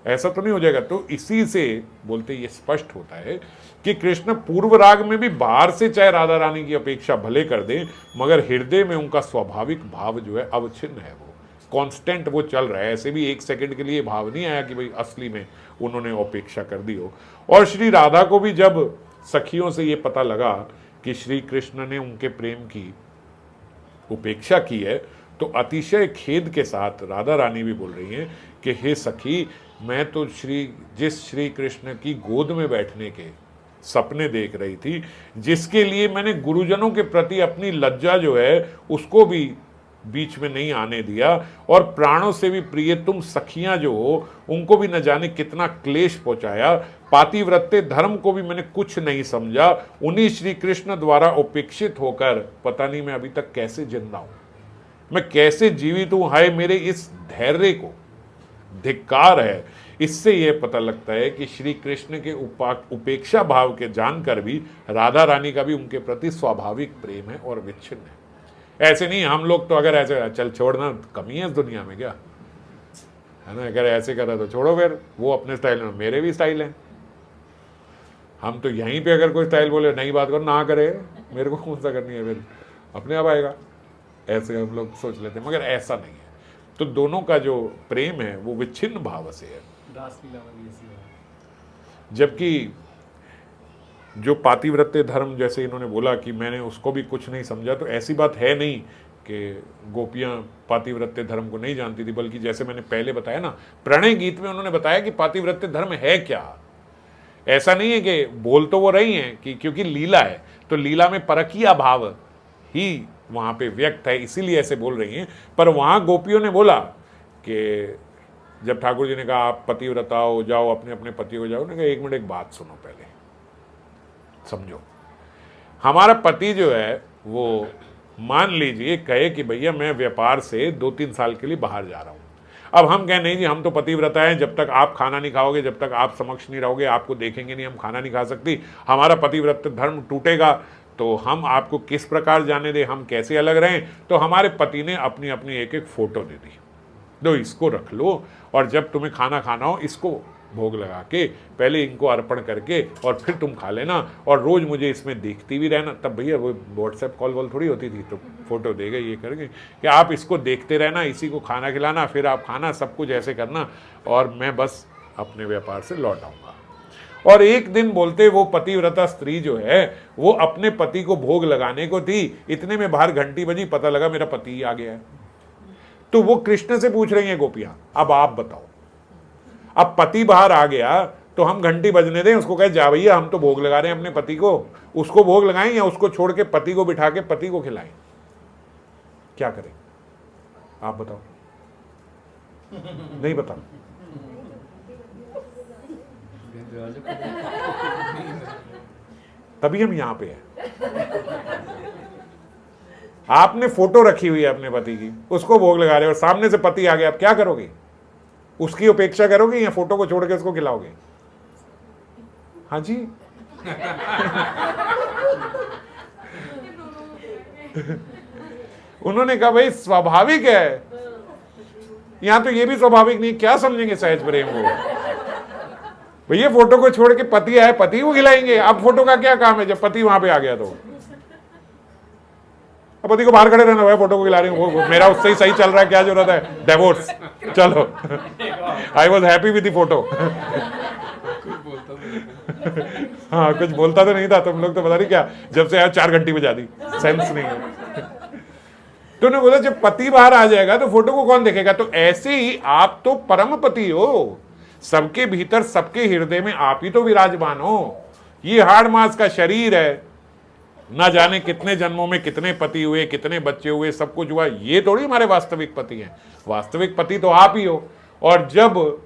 ऐसा तो नहीं हो जाएगा। तो इसी से बोलते ये स्पष्ट होता है कि कृष्ण पूर्व राग में भी बाहर से चाहे राधा रानी की अपेक्षा भले कर दे, मगर हृदय में उनका स्वाभाविक भाव जो है अवच्छिन्न है, वो कांस्टेंट वो चल रहा है। ऐसे भी एक सेकंड के लिए भाव नहीं आया कि भाई असली में उन्होंने अपेक्षा कर दी हो। और श्री राधा को भी जब सखियों से ये पता लगा कि श्री कृष्ण ने उनके प्रेम की उपेक्षा की है, तो अतिशय खेद के साथ राधा रानी भी बोल रही हैं कि हे सखी, मैं तो जिस श्री कृष्ण की गोद में बैठने के सपने देख रही थी, जिसके लिए मैंने गुरुजनों के प्रति अपनी लज्जा जो है उसको भी बीच में नहीं आने दिया, और प्राणों से भी प्रिय तुम सखियां जो हो उनको भी न जाने कितना क्लेश पहुंचाया, पातिव्रत्य धर्म को भी मैंने कुछ नहीं समझा, उन्हीं श्री कृष्ण द्वारा उपेक्षित होकर पता नहीं मैं अभी तक कैसे जिंदा हूं, मैं कैसे जीवित हूं। हाय मेरे इस धैर्य को धिक्कार है। इससे यह पता लगता है कि श्री कृष्ण के उपेक्षा भाव के जानकर भी राधा रानी का भी उनके प्रति स्वाभाविक प्रेम है और विच्छिन्न है। ऐसे नहीं, हम लोग तो अगर ऐसे चल छोड़ना कमी है इस दुनिया में क्या, है ना, अगर ऐसे करा तो छोड़ो, फिर वो अपने स्टाइल में, मेरे भी स्टाइल है, हम तो यहीं पे अगर कोई स्टाइल बोले नई बात करो, ना करे, मेरे को कौन सा करनी है, फिर अपने आप आएगा, ऐसे हम लोग सोच लेते हैं, मगर ऐसा नहीं है। तो दोनों का जो प्रेम है वो विच्छिन्न भाव से है। रासलीला में भी ऐसी बात। जबकि जो पातिव्रत्य धर्म, जैसे इन्होंने बोला कि मैंने उसको भी कुछ नहीं समझा, तो ऐसी बात है नहीं कि गोपियां पातिव्रत्य धर्म को नहीं जानती थी, बल्कि जैसे मैंने पहले बताया ना, प्रणय गीत में उन्होंने बताया कि पातिव्रत्य धर्म है क्या। ऐसा नहीं है कि बोल तो वो रही हैं कि क्योंकि लीला है, तो लीला में परकीय भाव ही वहां पे व्यक्त है, इसीलिए ऐसे बोल रही हैं। पर वहां गोपियों ने बोला कि जब ठाकुर जी ने कहा आप पतिव्रता हो जाओ, अपने अपने पति हो जाओ, उन्होंने कहा एक मिनट एक बात सुनो, पहले समझो, हमारा पति जो है वो मान लीजिए कहे कि भैया मैं व्यापार से 2-3 साल के लिए बाहर जा रहा हूं। अब हम कहें नहीं जी हम तो पतिव्रता हैं, जब तक आप खाना नहीं खाओगे, जब तक आप समक्ष नहीं रहोगे, आपको देखेंगे नहीं, हम खाना नहीं खा सकती, हमारा पतिव्रत धर्म टूटेगा, तो हम आपको किस प्रकार जाने दें, हम कैसे अलग रहें। तो हमारे पति ने अपनी अपनी एक एक फोटो दे दी, दो इसको रख लो, और जब तुम्हें खाना खाना हो इसको भोग लगा के पहले इनको अर्पण करके और फिर तुम खा लेना, और रोज मुझे इसमें देखती भी रहना। तब भैया वो व्हाट्सएप कॉल वॉल थोड़ी होती थी, तो फोटो दे गए ये करके कि आप इसको देखते रहना, इसी को खाना खिलाना, फिर आप खाना, सब कुछ ऐसे करना, और मैं बस अपने व्यापार से लौट आऊंगा। और एक दिन बोलते वो पतिव्रता स्त्री जो है वो अपने पति को भोग लगाने को थी, इतने में बाहर घंटी बजी, पता लगा मेरा पति आ गया है। तो वो कृष्ण से पूछ रही हैं गोपियां, अब आप बताओ, अब पति बाहर आ गया तो हम घंटी बजने दें, उसको कहे जा भैया हम तो भोग लगा रहे हैं अपने पति को, उसको भोग लगाएं या उसको छोड़ के पति को बिठा के पति को खिलाएं, क्या करें आप बताओ? नहीं बता, तभी हम यहां पे हैं। आपने फोटो रखी हुई है अपने पति की, उसको भोग लगा रहे हो, सामने से पति आ गया, आप क्या करोगे? उसकी उपेक्षा करोगे या फोटो को छोड़ के उसको खिलाओगे? हाँ जी उन्होंने कहा भाई स्वाभाविक है, यहां तो ये भी स्वाभाविक नहीं, क्या समझेंगे सहज प्रेम को? भैया फोटो को छोड़ के पति आए, पति को खिलाएंगे, अब फोटो का क्या काम है जब पति वहां पे आ गया? तो पति को बाहर खड़े रहना, भाई फोटो को खिला रही हूँ, वो मेरा उससे ही सही चल रहा है, क्या जरूरत है डिवोर्स, चलो I was happy with the photo. हाँ कुछ बोलता तो नहीं था, तुम लोग तो पता नहीं क्या, जब से आया 4 घंटी बजा दी, सेंस नहीं है। तो उन्होंने बोला जब पति बाहर आ जाएगा तो फोटो को कौन देखेगा? तो ऐसे ही आप तो परम पति हो, सबके भीतर सबके हृदय में आप ही तो विराजमान हो। ये हाड़ मांस का शरीर है, ना जाने कितने जन्मों में कितने पति हुए, कितने बच्चे हुए, सब कुछ हुआ, ये थोड़ी हमारे वास्तविक पति हैं। वास्तविक पति तो आप ही हो। और जब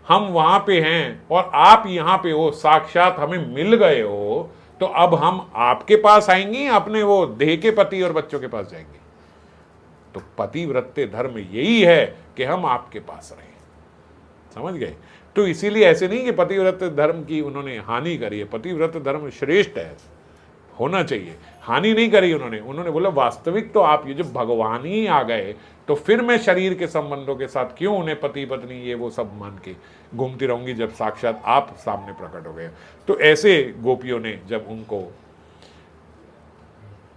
हम वहां पे हैं और आप यहां पे हो, साक्षात हमें मिल गए हो, तो अब हम आपके पास आएंगे, अपने वो देह के पति और बच्चों के पास जाएंगे। तो पतिव्रत्य धर्म यही है कि हम आपके पास रहें, समझ गए? तो इसीलिए ऐसे नहीं कि पतिव्रत्य धर्म की उन्होंने हानि करी है, पतिव्रत्य धर्म श्रेष्ठ है, होना चाहिए, हानि नहीं करी उन्होंने। उन्होंने बोला वास्तविक तो आप ये, जब भगवान ही आ गए तो फिर मैं शरीर के संबंधों के साथ क्यों उन्हें पति पत्नी ये वो सब मान के घूमती रहूंगी, जब साक्षात आप सामने प्रकट हो गए। तो ऐसे गोपियों ने जब उनको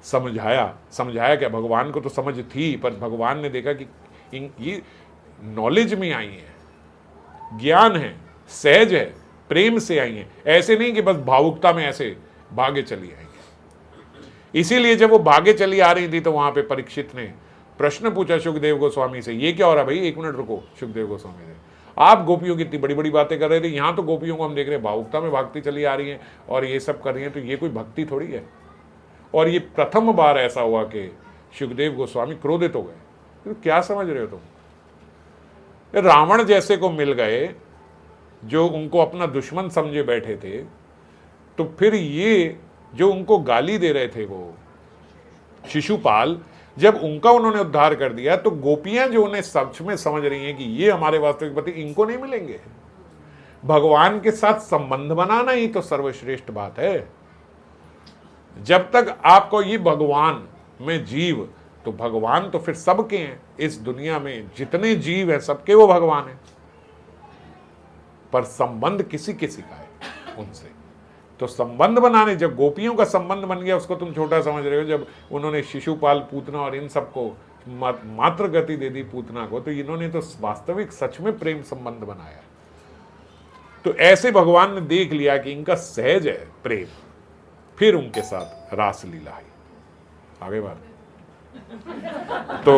समझाया क्या, भगवान को तो समझ थी, पर भगवान ने देखा कि ये नॉलेज में आई है, ज्ञान है, सहज है, प्रेम से आई है, ऐसे नहीं कि बस भावुकता में ऐसे भागे चली आई। इसीलिए जब वो भागे चली आ रही थी तो वहां पे परीक्षित ने प्रश्न पूछा सुखदेव गोस्वामी से, ये क्या हो रहा भाई, 1 मिनट रुको। सुखदेव गोस्वामी से, आप गोपियों की इतनी बड़ी बड़ी बातें कर रहे थे, यहाँ तो गोपियों को हम देख रहे हैं भावुकता में भागती चली आ रही हैं और ये सब कर रही हैं, तो ये कोई भक्ति थोड़ी है। और ये प्रथम बार ऐसा हुआ कि सुखदेव गोस्वामी क्रोधित हो गए, तो क्या समझ रहे हो तुम? रावण जैसे को मिल गए जो उनको अपना दुश्मन समझे बैठे थे, तो फिर ये जो उनको गाली दे रहे थे वो शिशुपाल, जब उनका उन्होंने उद्धार कर दिया, तो गोपियां जो उन्हें सच में समझ रही हैं कि ये हमारे वास्तविक पति, इनको नहीं मिलेंगे। भगवान के साथ संबंध बनाना ही तो सर्वश्रेष्ठ बात है। जब तक आपको ये भगवान में जीव, तो भगवान तो फिर सबके हैं, इस दुनिया में जितने जीव हैं सबके वो भगवान हैं, पर संबंध किसी किसी का है उनसे। तो संबंध बनाने, जब गोपियों का संबंध बन गया उसको तुम छोटा समझ रहे हो। जब उन्होंने शिशुपाल, पूतना और इन सबको मात्र गति दे दी पूतना को, तो इन्होंने तो वास्तविक सच में प्रेम संबंध बनाया। तो ऐसे भगवान ने देख लिया कि इनका सहज है प्रेम, फिर उनके साथ रासलीला है। आगे बात तो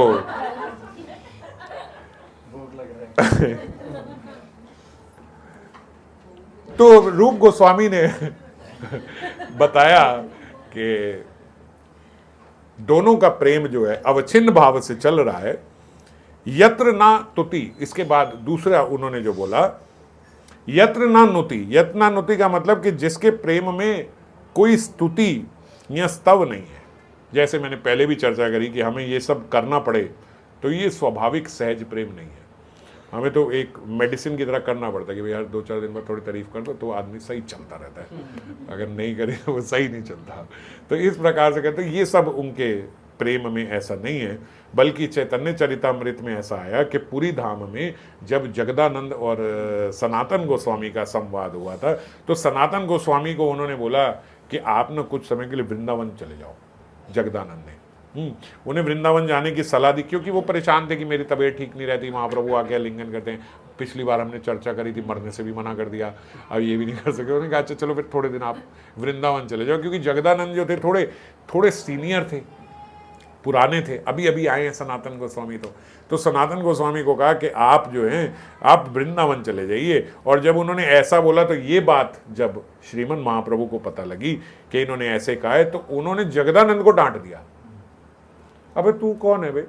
भूख लग रहा है। तो रूप गोस्वामी ने बताया कि दोनों का प्रेम जो है अवच्छिन्न भाव से चल रहा है। यत्र ना तुति, इसके बाद दूसरा उन्होंने जो बोला यत्र ना नुति, यत्र ना नुति का मतलब कि जिसके प्रेम में कोई स्तुति या स्तव नहीं है। जैसे मैंने पहले भी चर्चा करी कि हमें ये सब करना पड़े तो ये स्वाभाविक सहज प्रेम नहीं है। हमें तो एक मेडिसिन की तरह करना पड़ता है कि भाई यार 2-4 दिन बाद थोड़ी तारीफ कर दो तो आदमी सही चलता रहता है, अगर नहीं करे तो वो सही नहीं चलता। तो इस प्रकार से कहते हैं ये सब उनके प्रेम में ऐसा नहीं है, बल्कि चैतन्य चरितामृत में ऐसा आया कि पूरी धाम में जब जगदानंद और सनातन गोस्वामी का संवाद हुआ था, तो सनातन गोस्वामी को उन्होंने बोला कि आप ना कुछ समय के लिए वृंदावन चले जाओ। जगदानंद ने उन्हें वृंदावन जाने की सलाह दी, क्योंकि वो परेशान थे कि मेरी तबीयत ठीक नहीं रहती, महाप्रभु आके आलिंगन करते हैं। पिछली बार हमने चर्चा करी थी, मरने से भी मना कर दिया, अब ये भी नहीं कर सके। उन्होंने कहा अच्छा चलो फिर थोड़े दिन आप वृंदावन चले जाओ, क्योंकि जगदानंद जो थे थोड़े सीनियर थे, पुराने थे, अभी अभी आए हैं सनातन गोस्वामी। तो सनातन गोस्वामी को कहा कि आप जो हैं आप वृंदावन चले जाइए। और जब उन्होंने ऐसा बोला तो ये बात जब श्रीमन महाप्रभु को पता लगी कि इन्होंने ऐसे कहा है, तो उन्होंने जगदानंद को डांट दिया। अबे तू कौन है बे,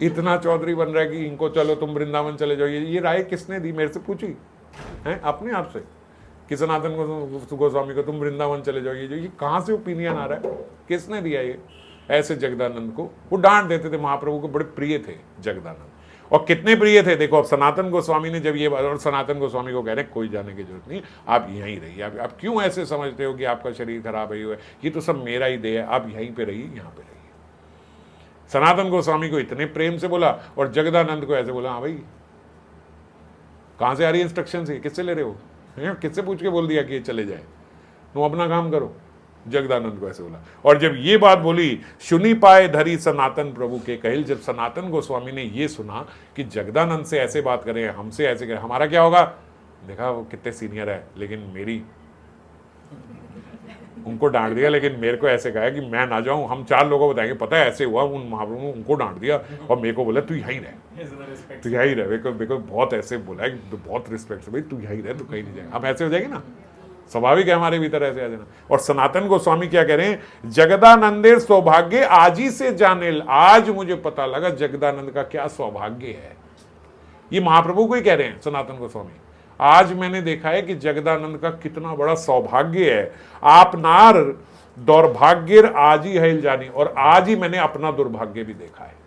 इतना चौधरी बन रहा है कि इनको चलो तुम वृंदावन चले जाओ। ये राय किसने दी, मेरे से पूछी है अपने आप से कि सनातन गोस्वामी को तुम वृंदावन चले जाओ। ये कहाँ से ओपिनियन आ रहा है, किसने दिया ये? ऐसे जगदानंद को वो डांट देते थे। महाप्रभु को बड़े प्रिय थे जगदानंद, और कितने प्रिय थे देखो। अब सनातन गोस्वामी ने जब ये बात, और सनातन गोस्वामी को कह रहे कोई जाने की जरूरत नहीं, आप यहीं रहिए। आप क्यों ऐसे समझते हो कि आपका शरीर खराब है, ये तो सब मेरा ही देह है, आप यहीं पे रहिए, यहाँ पे रहिए। सनातन गोस्वामी को इतने प्रेम से बोला, और जगदानंद को ऐसे बोला हाँ भाई कहाँ से आ रही इंस्ट्रक्शन से, किससे ले रहे हो, किससे पूछ के बोल दिया कि ये चले जाए, तुम अपना काम करो। जगदानंद को ऐसे बोला। और जब ये बात बोली, सुनी पाए धरी सनातन प्रभु के कहल, जब सनातन गोस्वामी ने ये सुना कि जगदानंद से ऐसे बात करें, हमसे ऐसे करें, हमारा क्या होगा। देखा वो कितने सीनियर है, लेकिन मेरी उनको डांट दिया, लेकिन मेरे को ऐसे कहा कि मैं ना जाऊं, हम 4 लोगों को बताएंगे पता है ऐसे हुआ, उन महाप्रभु ने उनको डांट दिया और मेरे को बोला तू यहीं रह, तू यहीं रह। मेरे को बहुत ऐसे बोला है कि बहुत रिस्पेक्ट से, भाई तू यहीं रह, तू कहीं नहीं जाएगा। हम ऐसे हो जाएंगे ना, स्वाभाविक है हमारे भीतर ऐसे आ जाना। और सनातन गोस्वामी क्या कह रहे हैं, जगदानंदेर सौभाग्य आज ही से जाने, आज मुझे पता लगा जगदानंद का क्या सौभाग्य है। ये महाप्रभु को ही कह रहे हैं सनातन गोस्वामी, आज मैंने देखा है कि जगदानंद का कितना बड़ा सौभाग्य है। आप नार दौर्भाग्य आज ही है जानी, और आज ही मैंने अपना दुर्भाग्य भी देखा है।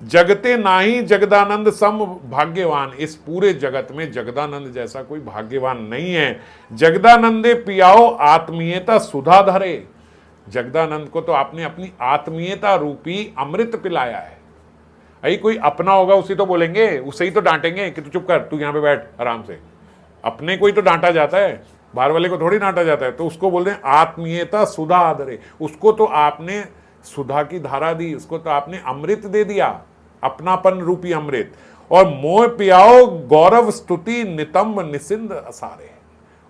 जगते नाही जगदानंद सम भाग्यवान, इस पूरे जगत में जगदानंद जैसा कोई भाग्यवान नहीं है। जगदानंदे पियाओ आत्मीयता सुधा धरे, जगदानंद को तो आपने अपनी आत्मीयता रूपी अमृत पिलाया है। अरे कोई अपना होगा उसी तो बोलेंगे, उससे ही तो डांटेंगे कि तू चुप कर, तू यहाँ पे बैठ आराम से। अपने को ही तो डांटा जाता है, बाहर वाले को थोड़ी डांटा जाता है। तो उसको बोलते हैं आत्मीयता सुधा आदरे, उसको तो आपने सुधा की धारा दी, उसको तो आपने अमृत दे दिया, अपनापन रूपी अमृत। और मोह पियाओ गौरव स्तुति नितंब निसिंद असारे,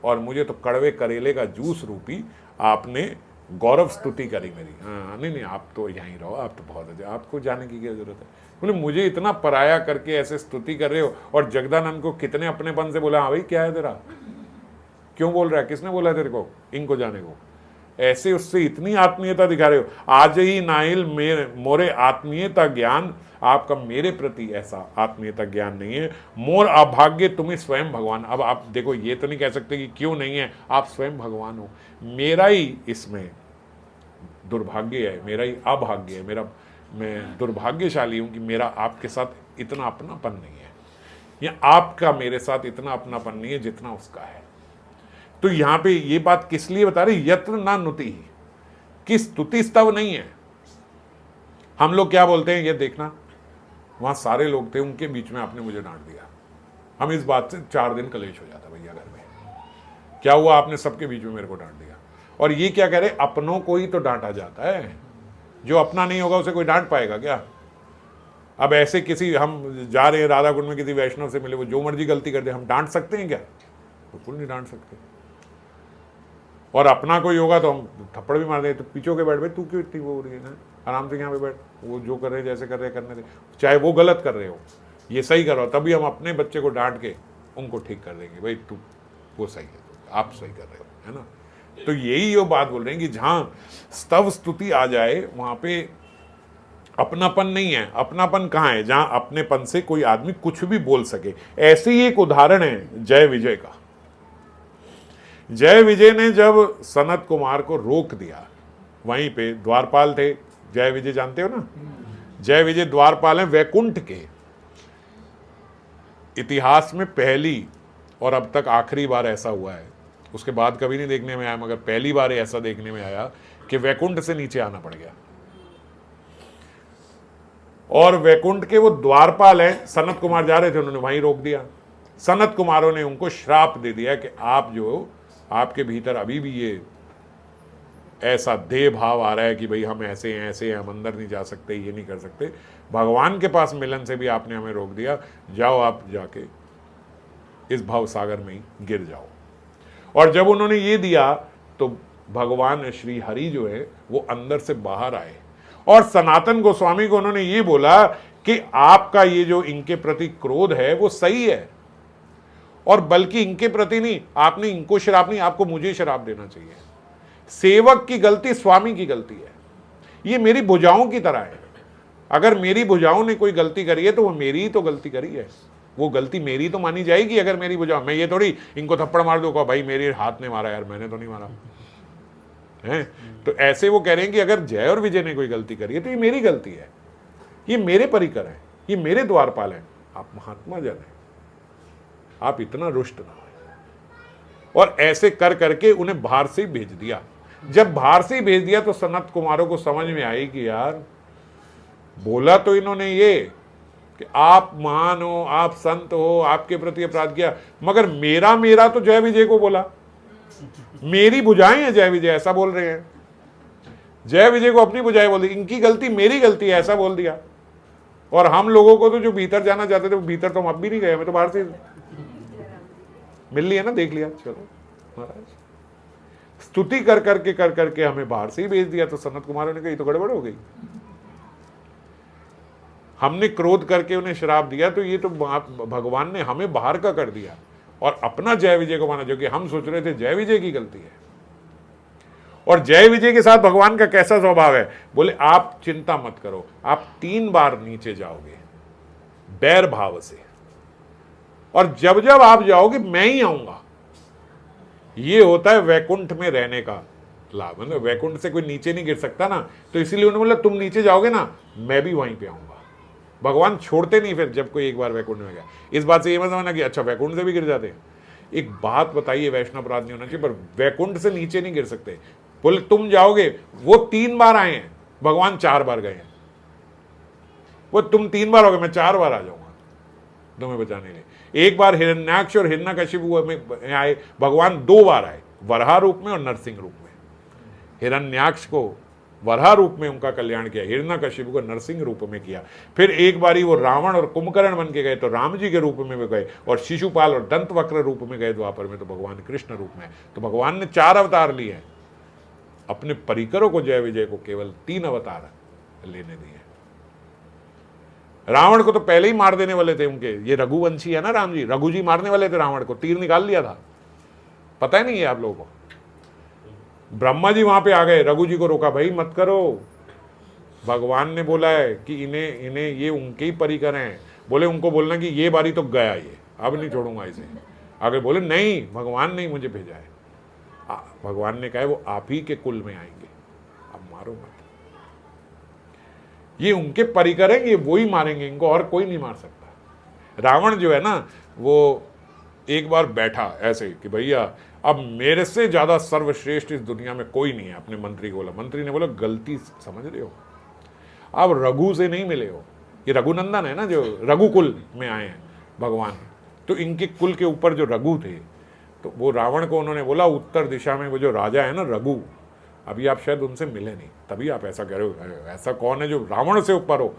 और मुझे तो कड़वे करेले का जूस रूपी आपने गौरव स्तुति करी मेरी। हाँ नहीं आप तो यहीं रहो, आप तो बहुत अच्छे, आपको जाने की क्या जरूरत है। बोले मुझे इतना पराया करके ऐसे स्तुति कर रहे हो। और जगदानंद को कितने अपनेपन से बोला, हाँ भाई क्या है तेरा, क्यों बोल रहा है, किसने बोला तेरे को इनको जाने को, ऐसे उससे इतनी आत्मीयता दिखा रहे हो। आज ही नाइल मोरे आत्मीयता ज्ञान, आपका मेरे प्रति ऐसा आत्मीयता ज्ञान नहीं है। मोर अभाग्य तुम्हें स्वयं भगवान। अब आप देखो ये तो नहीं कह सकते कि क्यों नहीं है, आप स्वयं भगवान हो। मेरा ही इसमें दुर्भाग्य है, मेरा ही अभाग्य है, मैं दुर्भाग्यशाली हूं कि मेरा आपके साथ इतना अपनापन नहीं है, या आपका मेरे साथ इतना अपनापन नहीं है जितना उसका है। तो यहां पे ये बात किस लिए बता रहे, यत्र ना नुति, कि स्तुति स्तव नहीं है। हम लोग क्या बोलते हैं, ये देखना वहां सारे लोग थे, उनके बीच में आपने मुझे डांट दिया, हम इस बात से 4 दिन कलेश हो जाता भैया घर में। क्या हुआ, आपने सबके बीच में मेरे को डांट दिया। और ये क्या कह रहे, अपनों को ही तो डांटा जाता है, जो अपना नहीं होगा उसे कोई डांट पाएगा क्या। अब ऐसे किसी, हम जा रहे हैं राधा कुंड में, किसी वैष्णव से मिले, वो जो मर्जी गलती कर दे, हम डांट सकते हैं क्या? बिल्कुल नहीं डांट सकते। और अपना कोई होगा तो हम थप्पड़ भी मार दें, तो पीछे के बैठ, भाई तू क्यों इतनी वो हो रही है ना, आराम से यहाँ पे बैठ, वो जो कर रहे हैं जैसे कर रहे हैं करने दे, चाहे वो गलत कर रहे हो, ये सही करो, तभी हम अपने बच्चे को डांट के उनको ठीक कर देंगे, भाई तू वो सही है, आप सही कर रहे हो, है ना। तो यही वो बात बोल रहे हैं कि जहाँ स्तव स्तुति आ जाए वहाँ पे अपनापन नहीं है। अपनापन कहाँ है? जहाँ अपनेपन से कोई आदमी कुछ भी बोल सके। ऐसे ही एक उदाहरण है जय विजय का। जय विजय ने जब सनत कुमार को रोक दिया, वहीं पे द्वारपाल थे, जय विजय जानते हो ना, जय विजय द्वारपाल हैं वैकुंठ के। इतिहास में पहली और अब तक आखिरी बार ऐसा हुआ है, उसके बाद कभी नहीं देखने में आया, मगर पहली बार ऐसा देखने में आया कि वैकुंठ से नीचे आना पड़ गया। और वैकुंठ के वो द्वारपाल हैं, सनत कुमार जा रहे थे, उन्होंने वहीं रोक दिया। सनत कुमारों ने उनको श्राप दे दिया कि आप जो, आपके भीतर अभी भी ये ऐसा देह भाव आ रहा है कि भाई हम ऐसे हैं, ऐसे हैं, हम अंदर नहीं जा सकते, ये नहीं कर सकते, भगवान के पास मिलन से भी आपने हमें रोक दिया, जाओ आप जाके इस भाव सागर में ही गिर जाओ। और जब उन्होंने ये दिया तो भगवान श्री हरि जो है वो अंदर से बाहर आए और सनातन गोस्वामी को उन्होंने ये बोला कि आपका ये जो इनके प्रति क्रोध है वो सही है, और बल्कि इनके प्रति नहीं, आपने इनको शराब नहीं, आपको मुझे शराब देना चाहिए। सेवक की गलती स्वामी की गलती है, ये मेरी भुजाओं की तरह है। अगर मेरी भुजाओं ने कोई गलती करी है तो वो मेरी ही तो गलती करी है, वो गलती मेरी तो मानी जाएगी। अगर मेरी भुजाओं, मैं ये थोड़ी इनको थप्पड़ मार दूंगा, भाई मेरे हाथ ने मारा यार, मैंने तो नहीं मारा है। तो ऐसे वो कह रहे हैं कि अगर जय और विजय ने कोई गलती करी है तो ये मेरी गलती है, ये मेरे परिकर है, ये मेरे द्वारपाल हैं। आप महात्मा जन है, आप इतना रुष्ट ना हो। और ऐसे कर करके उन्हें बाहर से ही भेज दिया। जब बाहर से ही भेज दिया तो सनत कुमारों को समझ में आई कि यार बोला तो इन्होंने ये कि आप महान हो, आप संत हो, आपके प्रति अपराध किया, मगर मेरा मेरा तो जय विजय को बोला, मेरी भुजाएं हैं जय विजय, ऐसा बोल रहे हैं। जय विजय को अपनी भुजाएं बोल दी, इनकी गलती मेरी गलती है, ऐसा बोल दिया। और हम लोगों को तो जो भीतर जाना चाहते थे वो भीतर तो हम अब भी नहीं गए, हमें तो बाहर से मिल लिया ना, देख लिया, चलो महाराज। स्तुति कर करके हमें बाहर से ही भेज दिया। तो सनत कुमारों ने कही तो गड़बड़ हो गई, हमने क्रोध करके उन्हें श्राप दिया तो ये तो भगवान ने हमें बाहर का कर दिया और अपना जय विजय को माना, जो कि हम सोच रहे थे जय विजय की गलती है। और जय विजय के साथ भगवान का कैसा स्वभाव है, बोले आप चिंता मत करो, आप 3 बार नीचे जाओगे बैर भाव से, और जब जब आप जाओगे मैं ही आऊंगा। ये होता है वैकुंठ में रहने का लाभ, मतलब वैकुंठ से कोई नीचे नहीं गिर सकता ना, तो इसीलिए उन्होंने बोला तुम नीचे जाओगे ना, मैं भी वहीं पे आऊंगा। भगवान छोड़ते नहीं फिर जब कोई एक बार वैकुंठ में गया। इस बात से ये मत समझना कि अच्छा वैकुंठ से भी गिर जाते हैं। एक बात बताइए, वैष्णव अपराध नहीं होना चाहिए, पर वैकुंठ से नीचे नहीं गिर सकते। बोले तुम जाओगे, वो 3 बार आए हैं, भगवान 4 बार गए हैं। वो तुम 3 बार हो गए, मैं 4 बार आ जाऊंगा तुम्हें बचाने के लिए। एक बार हिरण्याक्ष और हिरण्यकशिपु में आए, भगवान 2 बार आए, वराह रूप में और नरसिंह रूप में। हिरण्याक्ष को वराह रूप में उनका कल्याण किया, हिरण्यकशिपु को नरसिंह रूप में किया। फिर एक बारी वो रावण और कुंभकर्ण बन के गए तो राम जी के रूप में भी गए, और शिशुपाल और दंतवक्र रूप में गए द्वापर में, तो भगवान कृष्ण रूप में। तो भगवान ने 4 अवतार लिए हैं। अपने परिकरों को जय विजय को केवल 3 अवतार लेने दिए। रावण को तो पहले ही मार देने वाले थे उनके, ये रघुवंशी है ना राम जी, रघु जी मारने वाले थे रावण को, तीर निकाल लिया था, पता ही नहीं है आप लोगों को। ब्रह्मा जी वहां पे आ गए, रघु जी को रोका, भाई मत करो, भगवान ने बोला है कि इन्हें ये उनके ही परिकर हैं। बोले उनको बोलना कि ये बारी तो गया, ये अब नहीं छोड़ूंगा इसे। आगे बोले नहीं, भगवान ने मुझे भेजा है। भगवान ने कहा वो आप ही के कुल में आएंगे, अब मारो मत, ये उनके परिकर हैं, ये वो ही मारेंगे, इनको और कोई नहीं मार सकता। रावण जो है ना, वो एक बार बैठा ऐसे कि भैया अब मेरे से ज्यादा सर्वश्रेष्ठ इस दुनिया में कोई नहीं है। अपने मंत्री को बोला, मंत्री ने बोला गलती समझ रहे हो, आप रघु से नहीं मिले हो। ये रघुनंदन है ना, जो रघुकुल में आए हैं भगवान, तो इनके कुल के ऊपर जो रघु थे, तो वो रावण को उन्होंने बोला उत्तर दिशा में वो जो राजा है ना रघु, अभी आप शायद उनसे मिले नहीं, तभी आप ऐसा कह रहे हो, ऐसा कौन है जो रावण से ऊपर हो,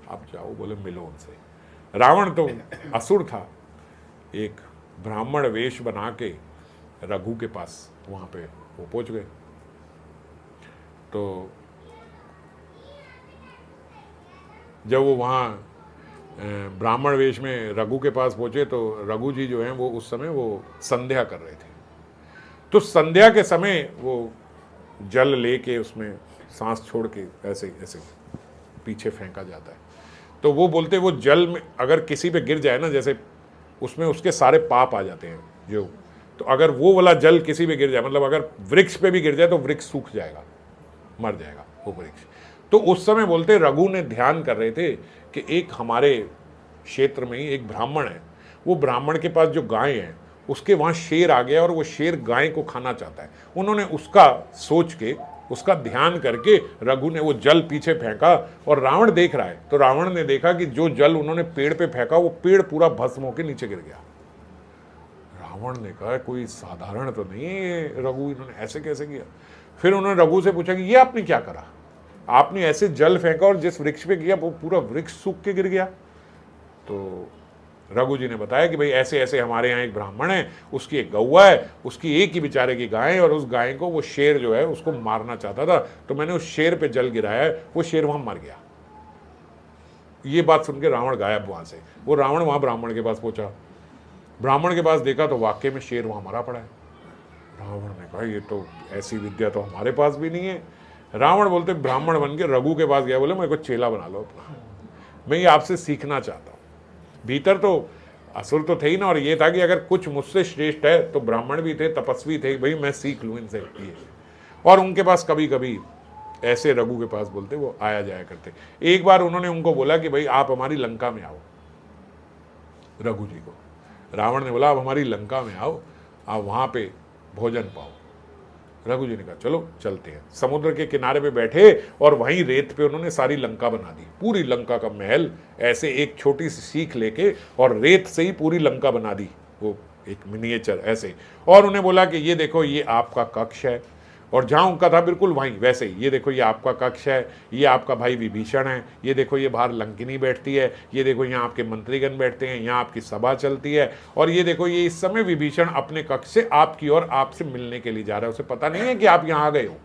आप जाओ, बोले मिलो उनसे। रावण तो असुर था, एक ब्राह्मण वेश बना के रघु के पास वहाँ पे वो पहुँच गए। तो जब वो वहाँ ब्राह्मण वेश में रघु के पास पहुँचे तो रघु जी जो हैं वो उस समय वो संध्या कर रहे थे। तो संध्या के समय वो जल लेके उसमें सांस छोड़ के ऐसे ऐसे पीछे फेंका जाता है। तो वो बोलते वो जल में अगर किसी पे गिर जाए ना, जैसे उसमें उसके सारे पाप आ जाते हैं जो, तो अगर वो वाला जल किसी पे गिर जाए, मतलब अगर वृक्ष पे भी गिर जाए तो वृक्ष सूख जाएगा, मर जाएगा वो वृक्ष। तो उस समय बोलते रघु ने ध्यान कर रहे थे कि एक हमारे क्षेत्र में ही एक ब्राह्मण है, वो ब्राह्मण के पास जो गाय है उसके वहाँ शेर आ गया और वो शेर गाय को खाना चाहता है। उन्होंने उसका सोच के, उसका ध्यान करके रघु ने वो जल पीछे फेंका और रावण देख रहा है। तो रावण ने देखा कि जो जल उन्होंने पेड़ पे फेंका वो पेड़ पूरा भस्म होकर नीचे गिर गया। रावण ने कहा कोई साधारण तो नहीं है रघु, इन्होंने ऐसे कैसे किया। फिर उन्होंने रघु से पूछा कि ये आपने क्या करा, आपने ऐसे जल फेंका और जिस वृक्ष पे गया वो पूरा वृक्ष सूख के गिर गया। तो रघु जी ने बताया कि भाई ऐसे ऐसे हमारे यहाँ एक ब्राह्मण है, उसकी एक गौवा है, उसकी एक ही बेचारे की गाय है और उस गाय को वो शेर जो है उसको मारना चाहता था, तो मैंने उस शेर पे जल गिराया है, वो शेर वहां मर गया। ये बात सुन के रावण गायब वहां से। वो रावण वहां ब्राह्मण के पास पहुंचा, ब्राह्मण के पास देखा तो वाकई में शेर वहां मरा पड़ा है। रावण ने कहा ये तो ऐसी विद्या तो हमारे पास भी नहीं है। रावण बोलते ब्राह्मण बन के रघु के पास गया, बोले मेरे को चेला बना लो अपना, मैं ये आपसे सीखना चाहता हूँ। भीतर तो असुर तो थे ही ना, और ये था कि अगर कुछ मुझसे श्रेष्ठ है तो ब्राह्मण भी थे, तपस्वी थे, भाई मैं सीख लूँ इनसे ये। और उनके पास कभी कभी ऐसे रघु के पास बोलते वो आया जाया करते। एक बार उन्होंने उनको बोला कि भाई आप हमारी लंका में आओ, रघु जी को। रावण ने बोला आप हमारी लंका में आओ, आप वहाँ पे भोजन पाओ। रघु जी ने कहा चलो चलते हैं। समुद्र के किनारे पे बैठे और वहीं रेत पे उन्होंने सारी लंका बना दी, पूरी लंका का महल ऐसे एक छोटी सी सीख लेके और रेत से ही पूरी लंका बना दी, वो एक मिनिएचर ऐसे। और उन्हें बोला कि ये देखो ये आपका कक्ष है, और जहाँ उनका था बिल्कुल वहीं वैसे ही, ये देखो ये आपका कक्ष है, ये आपका भाई विभीषण है, ये देखो ये बाहर लंकिनी बैठती है, ये देखो यहाँ आपके मंत्रीगण बैठते हैं, यहाँ आपकी सभा चलती है, और ये देखो ये इस समय विभीषण अपने कक्ष से आपकी ओर आपसे मिलने के लिए जा रहा है, उसे पता नहीं है कि आप यहाँ आ गए हो।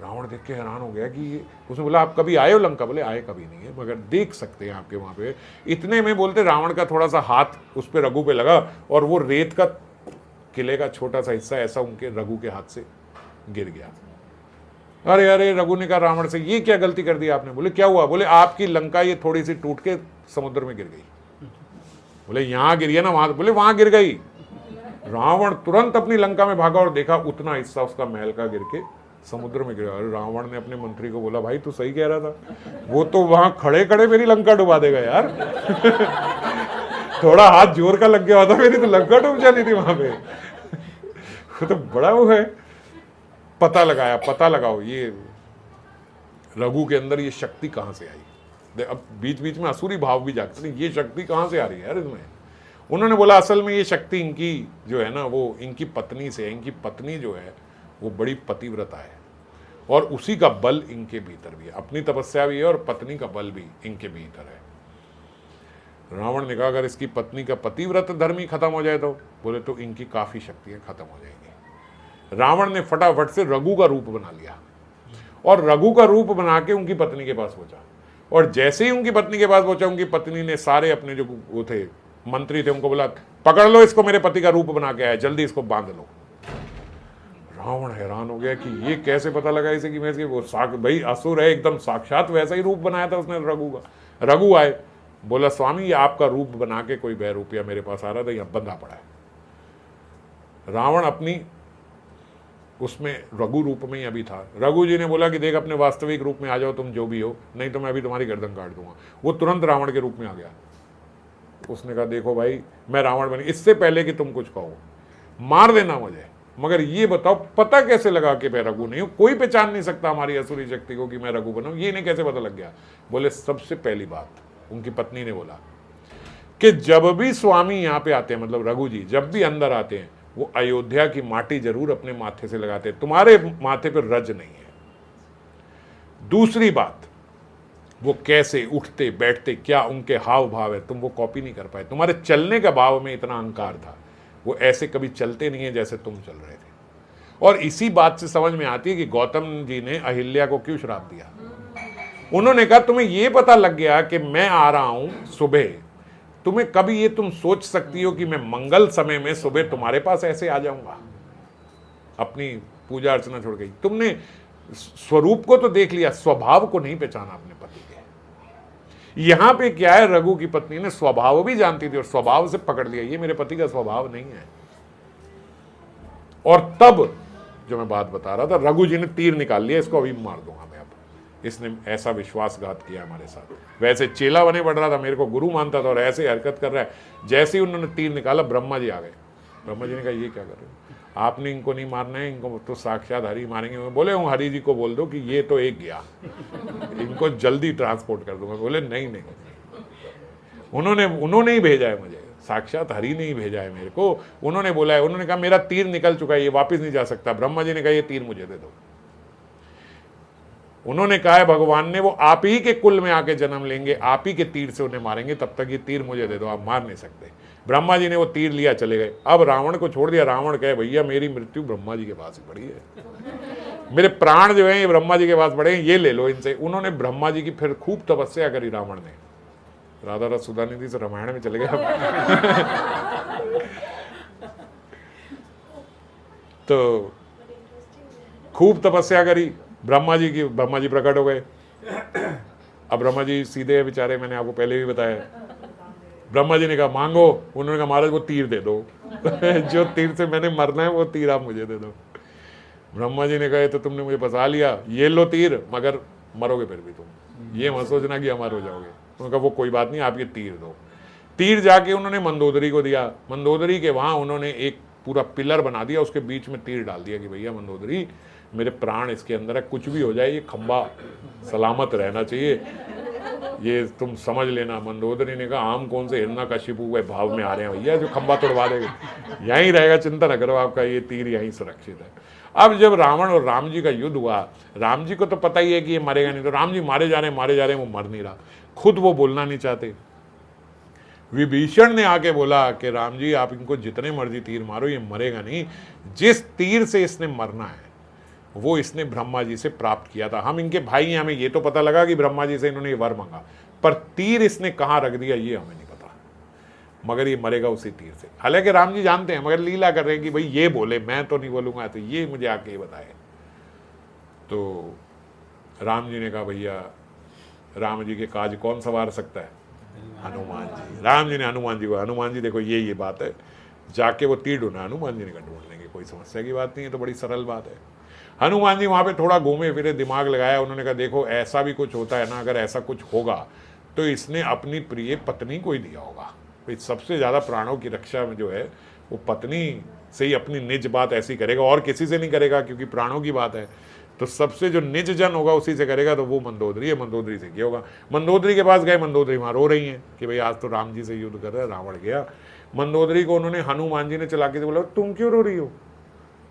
रावण देख के हैरान हो गया कि उसने बोला आप कभी आए हो लंका? बोले आए कभी नहीं है, मगर देख सकते हैं आपके वहाँ पे। इतने में बोलते रावण का थोड़ा सा हाथ उस पर रघु पे लगा और वो रेत का किले का छोटा सा हिस्सा ऐसा उनके रघु के हाथ से गिर गया। अरे अरे, रघु ने कहा रावण से ये क्या गलती कर दी आपने? बोले क्या हुआ? बोले आपकी लंका ये थोड़ी सी टूट के समुद्र में गिर गई। बोले यहां गिरी है ना वहां? बोले वहां गिर गई। रावण तुरंत अपनी लंका में भागा और देखा उतना हिस्सा उसका महल का गिर के समुद्र में गिरा। अरे रावण ने अपने मंत्री को बोला भाई तू सही कह रहा था, वो तो वहां खड़े खड़े मेरी लंका डुबा देगा यार। थोड़ा हाथ जोर का लग गया होता मेरी तो लंका डूब जानी थी वहां पे। तो बड़ा वो है, पता लगाया, पता लगाओ ये रघु के अंदर ये शक्ति कहां से आई। अब बीच बीच में असुरी भाव भी जागते हैं, ये शक्ति कहां से आ रही है यार इसमें। उन्होंने बोला असल में ये शक्ति इनकी जो है ना वो इनकी पत्नी से है। इनकी पत्नी जो है वो बड़ी पतिव्रता है और उसी का बल इनके भीतर भी है, अपनी तपस्या भी है और पत्नी का बल भी इनके भीतर है। रावण ने कहा अगर इसकी पत्नी का पतिव्रत धर्म ही खत्म हो जाए तो? बोले तो इनकी काफी शक्तियां खत्म हो जाएंगी। रावण ने फटाफट से रघु का रूप बना लिया और रघु का रूप बना के उनकी पत्नी के पास पहुंचा। और जैसे ही उनकी पत्नी के पास पहुंचा, उनकी पत्नी ने सारे अपने जो वो थे मंत्री थे उनको बोला पकड़ लो इसको, मेरे पति का रूप बना के आया, जल्दी इसको बांध लो। रावण हैरान हो गया कि ये कैसे पता लगा इसे कि मैं इसके वो भाई असुर है एकदम, साक्षात वैसा ही रूप बनाया था उसने रघु का। रघु आए, बोला स्वामी ये आपका रूप बना के कोई बहरूपिया मेरे पास आ रहा था, यहाँ बंधा पड़ा है। रावण अपनी उसमें रघु रूप में ही अभी था। रघु जी ने बोला कि देख अपने वास्तविक रूप में आ जाओ तुम जो भी हो, नहीं तो मैं अभी तुम्हारी गर्दन काट दूंगा। वो तुरंत रावण के रूप में आ गया। उसने कहा देखो भाई मैं रावण बनी, इससे पहले कि तुम कुछ कहो मार देना मुझे, मगर ये बताओ पता कैसे लगा कि मैं रघु नहीं हूं? कोई पहचान नहीं सकता हमारी असुरी शक्ति को कि मैं रघु बना हूं, ये नहीं कैसे पता लग गया? बोले सबसे पहली बात उनकी पत्नी ने बोला कि जब भी स्वामी यहाँ पे आते हैं, मतलब रघु जी जब भी अंदर आते हैं वो अयोध्या की माटी जरूर अपने माथे से लगाते, तुम्हारे माथे पर रज नहीं है। दूसरी बात, वो कैसे उठते बैठते, क्या उनके हाव भाव है, तुम वो कॉपी नहीं कर पाए। तुम्हारे चलने का भाव में इतना अहंकार था, वो ऐसे कभी चलते नहीं है जैसे तुम चल रहे थे। और इसी बात से समझ में आती है कि गौतम जी ने अहिल्या को क्यों श्राप दिया। उन्होंने कहा तुम्हें ये पता लग गया कि मैं आ रहा हूं सुबह, तुम्हें कभी ये तुम सोच सकती हो कि मैं मंगल समय में सुबह तुम्हारे पास ऐसे आ जाऊंगा। अपनी पूजा अर्चना छोड़ गई, तुमने स्वरूप को तो देख लिया, स्वभाव को नहीं पहचाना अपने पति के। यहां पे क्या है, रघु की पत्नी ने स्वभाव भी जानती थी और स्वभाव से पकड़ लिया, ये मेरे पति का स्वभाव नहीं है। और तब जो मैं बात बता रहा था, रघु जी ने तीर निकाल लिया, इसको अभी मार दूंगा मैं, अब इसने ऐसा विश्वासघात किया हमारे साथ। वैसे चेला बने बढ़ रहा था, मेरे को गुरु मानता था और ऐसे हरकत कर रहा है। जैसे ही उन्होंने तीर निकाला, ब्रह्मा जी आ गए। ब्रह्मा जी ने कहा ये क्या कर रहे हो, आपने इनको नहीं मारना है, इनको तो साक्षात हरि मारेंगे। बोले हूँ हरि जी को बोल दो कि ये तो एक गया, इनको जल्दी ट्रांसपोर्ट कर दूंगा। बोले नहीं नहीं, उन्होंने ही भेजा है मुझे, साक्षात हरि ने ही भेजा है मेरे को, उन्होंने बोला है। उन्होंने कहा मेरा तीर निकल चुका है, ये वापस नहीं जा सकता। ब्रह्मा जी ने कहा ये तीर मुझे दे दो। उन्होंने कहा है भगवान ने वो आप ही के कुल में आके जन्म लेंगे, आप ही के तीर से उन्हें मारेंगे, तब तक ये तीर मुझे दे दो, आप मार नहीं सकते। ब्रह्मा जी ने वो तीर लिया, चले गए। अब रावण को छोड़ दिया। रावण कहे भैया मेरी मृत्यु ब्रह्मा जी के पास ही पड़ी है, मेरे प्राण जो है ये ब्रह्मा जी के पास पड़े हैं, ये ले लो इनसे। उन्होंने ब्रह्मा जी की फिर खूब तपस्या करी रावण ने। राधा रस सुधानिधि से रामायण में चले गए। तो खूब तपस्या करी ब्रह्मा जी की, ब्रह्मा जी प्रकट हो गए। अब ब्रह्मा जी सीधे बेचारे, मैंने आपको पहले भी बताया। ब्रह्मा जी ने कहा मांगो, उन्होंने कहा महाराज वो तीर दे दो। जो तीर से मैंने मरना है वो तीर आप मुझे दे दो। ब्रह्मा जी ने कहा तो तुमने मुझे फंसा लिया, ये लो तीर, मगर मरोगे फिर भी तुम, ये मत सोचना कि अमर हो जाओगे। उन्होंने कहा वो कोई बात नहीं, आप ये तीर दो। तीर जाके उन्होंने मंदोदरी को दिया। मंदोदरी के वहां उन्होंने एक पूरा पिलर बना दिया, उसके बीच में तीर डाल दिया कि भैया मंदोदरी मेरे प्राण इसके अंदर है, कुछ भी हो जाए ये खंबा सलामत रहना चाहिए, ये तुम समझ लेना। मंदोदरी ने कहा आम कौन से हिरण्यकशिपु हुए भाव में आ रहे हैं भैया, जो खंबा तोड़वा देंगे, यहीं रहेगा, चिंता न करो, आपका ये तीर यहीं सुरक्षित है। अब जब रावण और राम जी का युद्ध हुआ, राम जी को तो पता ही है कि ये मरेगा नहीं, तो राम जी मारे जा रहे हैं, वो मर नहीं रहा। खुद वो बोलना नहीं चाहते। विभीषण ने आके बोला कि राम जी आप इनको जितने मर्जी तीर मारो, ये मरेगा नहीं। जिस तीर से इसने मरना है वो इसने ब्रह्मा जी से प्राप्त किया था। हम इनके भाई हैं, हमें ये तो पता लगा कि ब्रह्मा जी से इन्होंने ये वर मांगा, पर तीर इसने कहाँ रख दिया ये हमें नहीं पता, मगर ये मरेगा उसी तीर से। हालांकि राम जी जानते हैं, मगर लीला कर रहे हैं कि भाई ये बोले, मैं तो नहीं बोलूंगा, तो ये मुझे आके ये बताए। तो राम जी ने कहा भैया राम जी के काज कौन संवार सकता है, हनुमान जी। राम जी ने हनुमान जी को, हनुमान जी देखो ये बात है, जाके वो तीर ढूंढना। हनुमान जी ने कहा ढूंढ लेंगे, कोई समस्या की बात नहीं है, तो बड़ी सरल बात है। हनुमान जी वहाँ पे थोड़ा घूमे फिरे, दिमाग लगाया। उन्होंने कहा देखो ऐसा भी कुछ होता है ना, अगर ऐसा कुछ होगा तो इसने अपनी प्रिय पत्नी को ही दिया होगा। तो सबसे ज़्यादा प्राणों की रक्षा में जो है वो पत्नी से ही अपनी निज बात ऐसी करेगा, और किसी से नहीं करेगा, क्योंकि प्राणों की बात है। तो सबसे जो निज जन होगा उसी से करेगा, तो वो मंदोदरी है, मंदोदरी से किया होगा। मंदोदरी के पास गए, मंदोदरी वहाँ रो रही हैं कि भाई आज तो राम जी से युद्ध कर रहा है, रावण गया। मंदोदरी को उन्होंने, हनुमान जी ने चला के बोला तुम क्यों रो रही हो।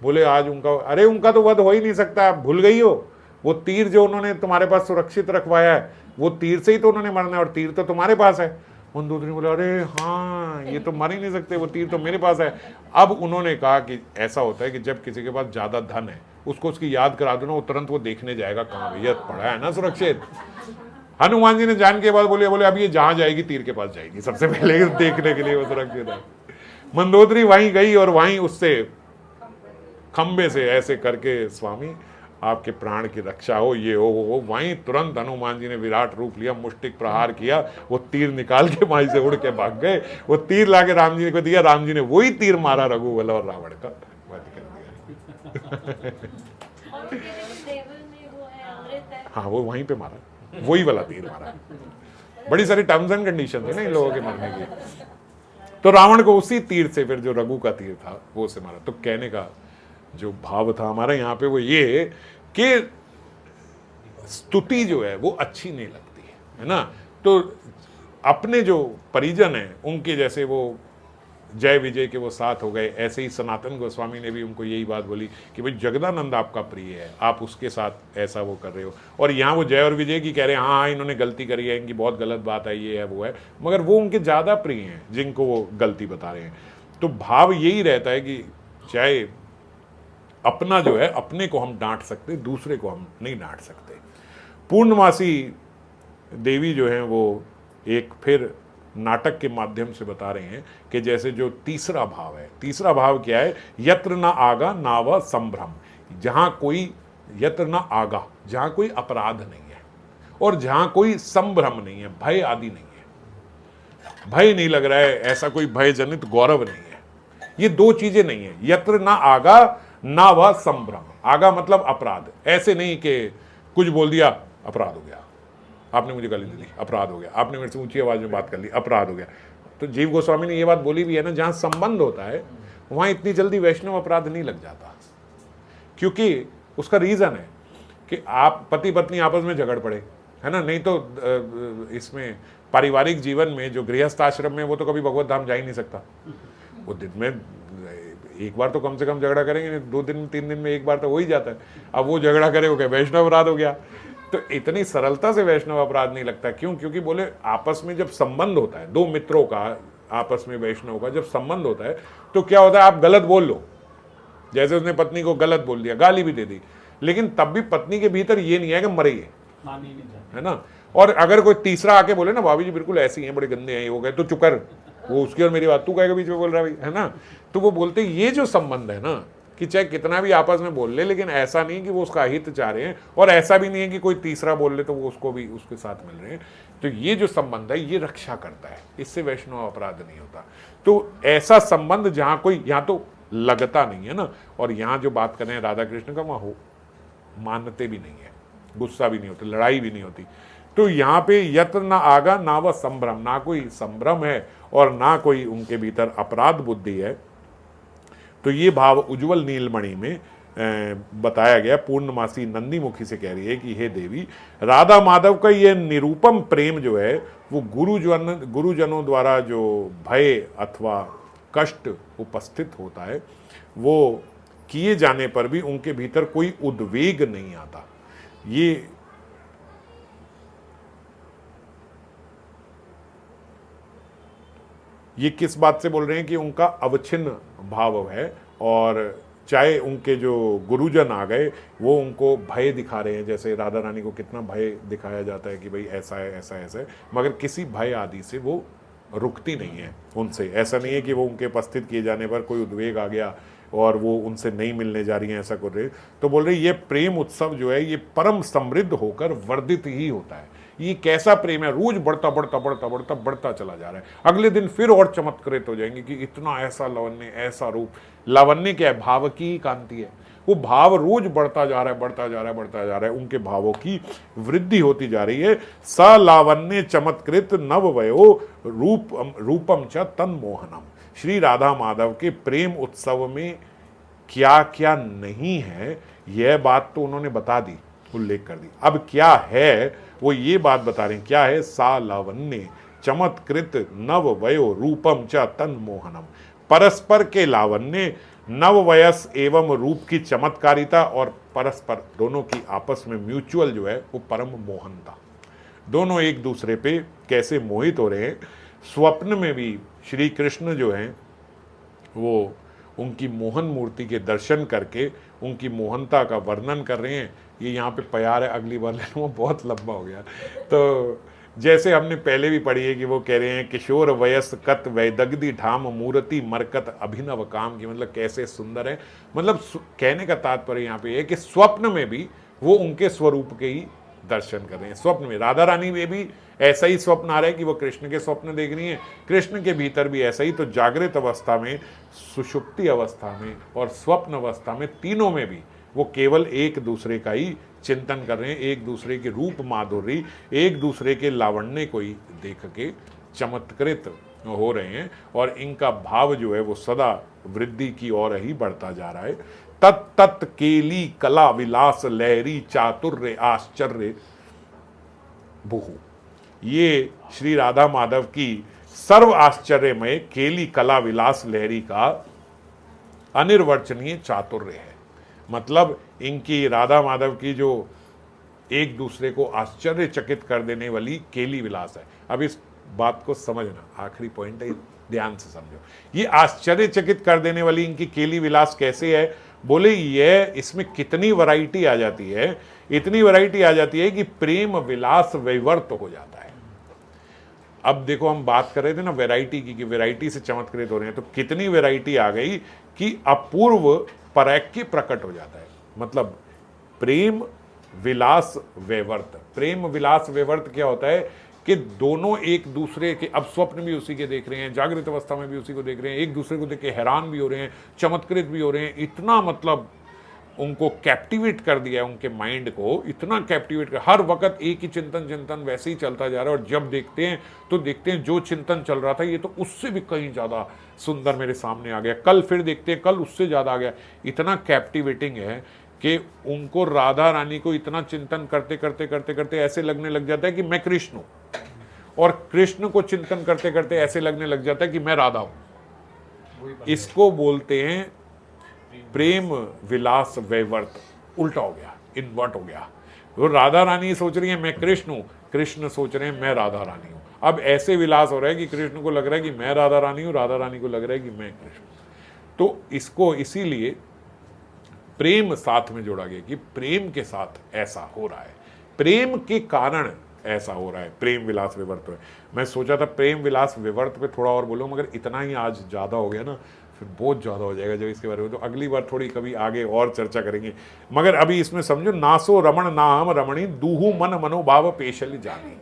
बोले आज उनका, अरे उनका तो वध हो ही नहीं सकता, आप भूल गई हो, वो तीर जो उन्होंने तुम्हारे पास सुरक्षित रखवाया है, वो तीर से ही तो उन्होंने मरना है, और तीर तो तुम्हारे पास है। मंदोदरी बोला अरे हाँ ये तो मर ही नहीं सकते, वो तीर तो मेरे पास है। अब उन्होंने कहा कि ऐसा होता है कि जब किसी के पास ज़्यादा धन है, उसको उसकी याद करा दो ना, वो तुरंत वो देखने जाएगा कहाँ भैया पड़ा है ना सुरक्षित। हनुमान जी ने जान के बाद बोले अब ये जहाँ जाएगी तीर के पास जाएगी, सबसे पहले देखने के लिए वो सुरक्षित है। मंदोदरी वहीं गई और वहीं उससे खंबे से ऐसे करके स्वामी आपके प्राण की रक्षा हो, ये हो वो। वहीं तुरंत हनुमान जी ने विराट रूप लिया, मुष्टिक प्रहार किया, वो तीर निकाल के वहीं से उड़ के भाग गए। वो तीर लाके राम जी को दिया, राम जी ने वही तीर मारा रघुवल और रावण का वध कर दिया। हाँ वो वहीं पे मारा, वही वाला तीर मारा। बड़ी सारी टर्म्स एंड कंडीशन थी ना इन लोगों के मरने की। तो रावण को उसी तीर से, फिर जो रघु का तीर था वो से मारा। तो कहने का जो भाव था हमारा यहाँ पे वो ये कि स्तुति जो है वो अच्छी नहीं लगती है ना। तो अपने जो परिजन हैं उनके जैसे वो जय विजय के वो साथ हो गए। ऐसे ही सनातन गोस्वामी ने भी उनको यही बात बोली कि भाई जगदानंद आपका प्रिय है, आप उसके साथ ऐसा वो कर रहे हो। और यहाँ वो जय और विजय की कह रहे हैं हाँ हाँ इन्होंने गलती करी है, इनकी बहुत गलत बात है, ये है वो है, मगर वो उनके ज़्यादा प्रिय हैं जिनको वो गलती बता रहे हैं। तो भाव यही रहता है कि चाहे अपना जो है अपने को हम डांट सकते, दूसरे को हम नहीं डांट सकते। पूर्णमासी देवी जो हैं वो एक फिर नाटक के माध्यम से बता रहे हैं कि जैसे जो तीसरा भाव है, तीसरा भाव क्या है, यत्र न आगा ना व संभ्रम, जहां कोई यत्र न आगा, जहां कोई अपराध नहीं है और जहां कोई संभ्रम नहीं है, भय आदि नहीं है, भय नहीं लग रहा है, ऐसा कोई भय जनित गौरव नहीं है, ये दो चीजें नहीं है। यत्र न आगा ना व संभ्रम, आगा मतलब अपराध, ऐसे नहीं कि कुछ बोल दिया अपराध हो गया, आपने मुझे गाली दे दी अपराध हो गया, आपने मेरे से ऊंची आवाज में बात कर ली अपराध हो गया। तो जीव गोस्वामी ने ये बात बोली भी है ना, जहां संबंध होता है वहां इतनी जल्दी वैष्णव अपराध नहीं लग जाता, क्योंकि उसका रीजन है कि आप पति पत्नी आपस में झगड़ पड़े, है ना। नहीं तो इसमें पारिवारिक जीवन में जो गृहस्थ आश्रम में वो तो कभी भगवत धाम जा ही नहीं सकता, वो दिन में एक बार तो कम से कम झगड़ा करेंगे, 2 दिन 3 दिन में एक बार तो हो ही जाता है। अब वो झगड़ा करे हो गया वैष्णव अपराध हो गया। तो इतनी सरलता से वैष्णव अपराध नहीं लगता, क्यों? क्योंकि बोले आपस में जब संबंध होता है, दो मित्रों का आपस में वैष्णव का जब संबंध होता है तो क्या होता है, आप गलत बोल लो, जैसे उसने पत्नी को गलत बोल दिया, गाली भी दे दी, लेकिन तब भी पत्नी के भीतर ये नहीं है कि मरे ये, है ना। और अगर कोई तीसरा आके बोले ना भाभी जी बिल्कुल ऐसे ही हैं, बड़े गंदे हैं, ये हो गए, तो चुप कर, वो उसकी और मेरी बात तू कहेगा बीच में बोल रहा है ना। तो वो बोलते ये जो संबंध है ना, कि चाहे कितना भी आपस में बोल ले, लेकिन ऐसा नहीं कि वो उसका हित चाह रहे हैं, और ऐसा भी नहीं है कि कोई तीसरा बोल ले तो वो उसको भी उसके साथ मिल रहे हैं। तो ये जो संबंध है ये रक्षा करता है, इससे वैष्णव अपराध नहीं होता। तो ऐसा संबंध जहां कोई, यहाँ तो लगता नहीं है ना, और यहाँ जो बात कर रहे हैं राधा कृष्ण का, वहां हो मानते भी नहीं है, गुस्सा भी नहीं होती, लड़ाई भी नहीं होती। तो यहाँ पे यत्र ना आगा ना व संभ्रम, ना कोई संभ्रम है और ना कोई उनके भीतर अपराध बुद्धि है। तो ये भाव उज्ज्वल नीलमणि में बताया गया। पूर्णमासी नंदी मुखी से कह रही है कि हे देवी, राधा माधव का ये निरूपम प्रेम जो है वो गुरुजनों द्वारा जो भय अथवा कष्ट उपस्थित होता है, वो किए जाने पर भी उनके भीतर कोई उद्वेग नहीं आता। ये किस बात से बोल रहे हैं कि उनका अवच्छिन्न भाव है, और चाहे उनके जो गुरुजन आ गए वो उनको भय दिखा रहे हैं, जैसे राधा रानी को कितना भय दिखाया जाता है कि भाई ऐसा है ऐसा ऐसा है, मगर किसी भय आदि से वो रुकती नहीं है उनसे। ऐसा नहीं है कि वो उनके उपस्थित किए जाने पर कोई उद्वेग आ गया और वो उनसे नहीं मिलने जा रही हैं, ऐसा कर रहे। तो बोल रहे ये प्रेम उत्सव जो है ये परम समृद्ध होकर वर्धित ही होता है। ये कैसा प्रेम है, रोज बढ़ता बढ़ता बढ़ता बढ़ता बढ़ता चला जा रहा है, अगले दिन फिर और चमत्कृत हो जाएंगे कि इतना ऐसा लावण्य, ऐसा रूप। लावण्य क्या है? भाव की कांति है। वो भाव रोज बढ़ता जा रहा है, बढ़ता जा रहा है, बढ़ता जा रहा है, उनके भावों की वृद्धि होती जा रही है। स लावण्य चमत्कृत नव वयो रूपम च तन मोहनम। श्री राधा माधव के प्रेम उत्सव में क्या क्या नहीं है, यह बात तो उन्होंने बता दी, उल्लेख कर दी। अब क्या है वो ये बात बता रहे हैं, क्या है? सा लावण्य चमत्कृत नव वयो रूपम च तन मोहनम। परस्पर के लावण्य, नव वयस एवं रूप की चमत्कारिता, और परस्पर दोनों की आपस में म्यूचुअल जो है वो परम मोहनता। दोनों एक दूसरे पे कैसे मोहित हो रहे हैं। स्वप्न में भी श्री कृष्ण जो हैं वो उनकी मोहन मूर्ति के दर्शन करके उनकी मोहनता का वर्णन कर रहे हैं। ये यहाँ पे प्यार है, अगली बार ले लूँगा, बहुत लंबा हो गया। तो जैसे हमने पहले भी पढ़ी है कि वो कह रहे हैं किशोर वयस कत वैदग्धि ढाम मूर्ति मरकत अभिनव काम की, मतलब कैसे सुंदर है। मतलब कहने का तात्पर्य यहाँ पे है कि स्वप्न में भी वो उनके स्वरूप के ही दर्शन कर रहे हैं। स्वप्न में राधा रानी में भी ऐसा ही स्वप्न आ रहा है कि वो कृष्ण के स्वप्न देख रही हैं, कृष्ण के भीतर भी ऐसा ही। तो जागृत अवस्था में, सुषुप्ति अवस्था में और स्वप्न अवस्था में, तीनों में भी वो केवल एक दूसरे का ही चिंतन कर रहे हैं, एक दूसरे के रूप माधुरी, एक दूसरे के लावण्य को ही देख के चमत्कृत हो रहे हैं, और इनका भाव जो है वो सदा वृद्धि की ओर ही बढ़ता जा रहा है। तत् तत् केली कला विलास लहरी चातुर्य आश्चर्य बहु। ये श्री राधा माधव की सर्व आश्चर्यमय केली कला विलास लहरी का अनिर्वचनीय चातुर्य है। मतलब इनकी राधा माधव की जो एक दूसरे को आश्चर्यचकित कर देने वाली केली विलास है। अब इस बात को समझना, आखिरी पॉइंट है, ध्यान से समझो। ये आश्चर्यचकित कर देने वाली इनकी केली विलास कैसे है? बोले ये इसमें कितनी वैरायटी आ जाती है, इतनी वैरायटी आ जाती है कि प्रेम विलास विवर्त हो जाता है। अब देखो हम बात कर रहे थे ना वैरायटी की, कि वैरायटी से चमत्कृत हो रहे हैं, तो कितनी वैरायटी आ गई कि अपूर्व परैक्य प्रकट हो जाता है। मतलब प्रेम विलास वैवर्त। प्रेम विलास वैवर्त क्या होता है कि दोनों एक दूसरे के, अब स्वप्न भी उसी के देख रहे हैं, जागृत अवस्था में भी उसी को देख रहे हैं, एक दूसरे को देख के हैरान भी हो रहे हैं, चमत्कृत भी हो रहे हैं। इतना मतलब उनको कैप्टिवेट कर दिया है, उनके माइंड को इतना कैप्टिवेट कर, हर वक्त एक ही चिंतन वैसे ही चलता जा रहा है। और जब देखते हैं तो देखते हैं जो चिंतन चल रहा था ये तो उससे भी कहीं ज़्यादा सुंदर मेरे सामने आ गया, कल फिर देखते हैं कल उससे ज़्यादा आ गया। इतना कैप्टिवेटिंग है कि उनको राधा रानी को इतना चिंतन करते करते करते करते ऐसे लगने लग जाता है कि मैं कृष्ण हूँ, और कृष्ण को चिंतन करते करते ऐसे लगने लग जाता है कि मैं राधा हूँ। इसको बोलते हैं प्रेम विलास वैवर्त। उल्टा हो गया, इन्वर्ट हो गया। वो राधा रानी सोच रही है मैं कृष्ण हूँ, कृष्ण सोच रहे हैं मैं राधा रानी हूँ। अब ऐसे विलास हो रहा है कि कृष्ण को लग रहा है कि मैं राधा रानी हूँ, राधा रानी को लग रहा है कि मैं कृष्ण हूँ। तो इसको इसीलिए प्रेम साथ में जोड़ा गया कि प्रेम के साथ ऐसा हो रहा है, प्रेम के कारण ऐसा हो रहा है, प्रेम विलास विवर्त है। मैं सोचा था प्रेम विलास विवर्त पे थोड़ा और बोलूँ, मगर इतना ही आज ज़्यादा हो गया ना, फिर बहुत ज़्यादा हो जाएगा जब इसके बारे में, तो अगली बार थोड़ी कभी आगे और चर्चा करेंगे। मगर अभी इसमें समझो, नासो रमण नाम रमणी दूहू मन मनोभाव पेशल जानी।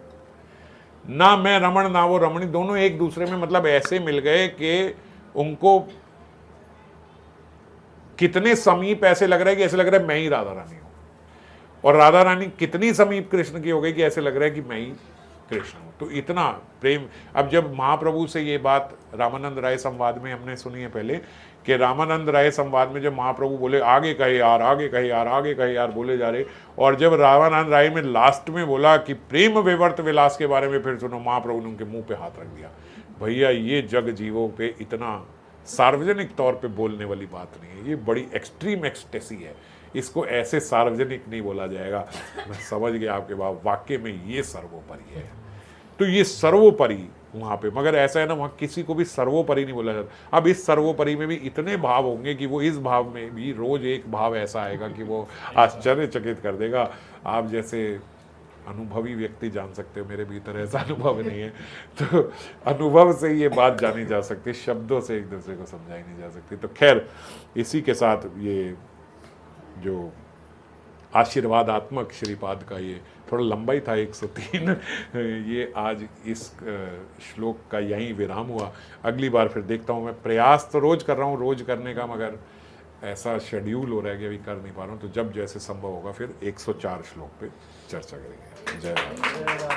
ना मैं रमण ना वो रमणी, दोनों एक दूसरे में मतलब ऐसे मिल गए कि उनको कितने समीप ऐसे लग रहा है कि ऐसे लग रहा है मैं ही राधा रानी हूं, और राधा रानी कितनी समीप कृष्ण की हो गई कि ऐसे लग रहा है कि मैं ही कृष्ण हूं। तो इतना प्रेम। अब जब महाप्रभु से ये बात रामानंद राय संवाद में हमने सुनी है पहले, कि रामानंद राय संवाद में जब महाप्रभु बोले आगे कहे यार, आगे कहे यार, आगे कहे यार बोले जा रहे, और जब रामानंद राय में लास्ट में बोला कि प्रेम विवर्त विलास के बारे में फिर सुनो, महाप्रभु ने उनके मुंह पे हाथ रख दिया। भैया ये जग जीवों पे इतना सार्वजनिक तौर पे बोलने वाली बात नहीं है, ये बड़ी एक्सट्रीम एक्सटेसी है, इसको ऐसे सार्वजनिक नहीं बोला जाएगा। मैं समझ गया आपके बात, वाक्य में ये सर्वोपरि है। तो ये सर्वोपरि वहाँ पे, मगर ऐसा है ना, वहाँ किसी को भी सर्वोपरि नहीं बोला जाता। अब इस सर्वोपरि में भी इतने भाव होंगे कि वो इस भाव में भी रोज एक भाव ऐसा आएगा कि वो आश्चर्यचकित कर देगा। आप जैसे अनुभवी व्यक्ति जान सकते हो, मेरे भीतर ऐसा अनुभव नहीं है, तो अनुभव से ये बात जानी जा सकती, शब्दों से एक दूसरे को समझाई नहीं जा सकती। तो खैर, इसी के साथ ये जो आशीर्वादात्मक श्रीपाद का ये थोड़ा लंबा ही था 103 ये आज इस श्लोक का यहीं विराम हुआ। अगली बार फिर देखता हूँ, मैं प्रयास तो रोज़ कर रहा हूँ रोज़ करने का, मगर ऐसा शेड्यूल हो रहा है कि अभी कर नहीं पा रहा हूँ। तो जब जैसे संभव होगा फिर 104 श्लोक पे चर्चा करेंगे। जय राम।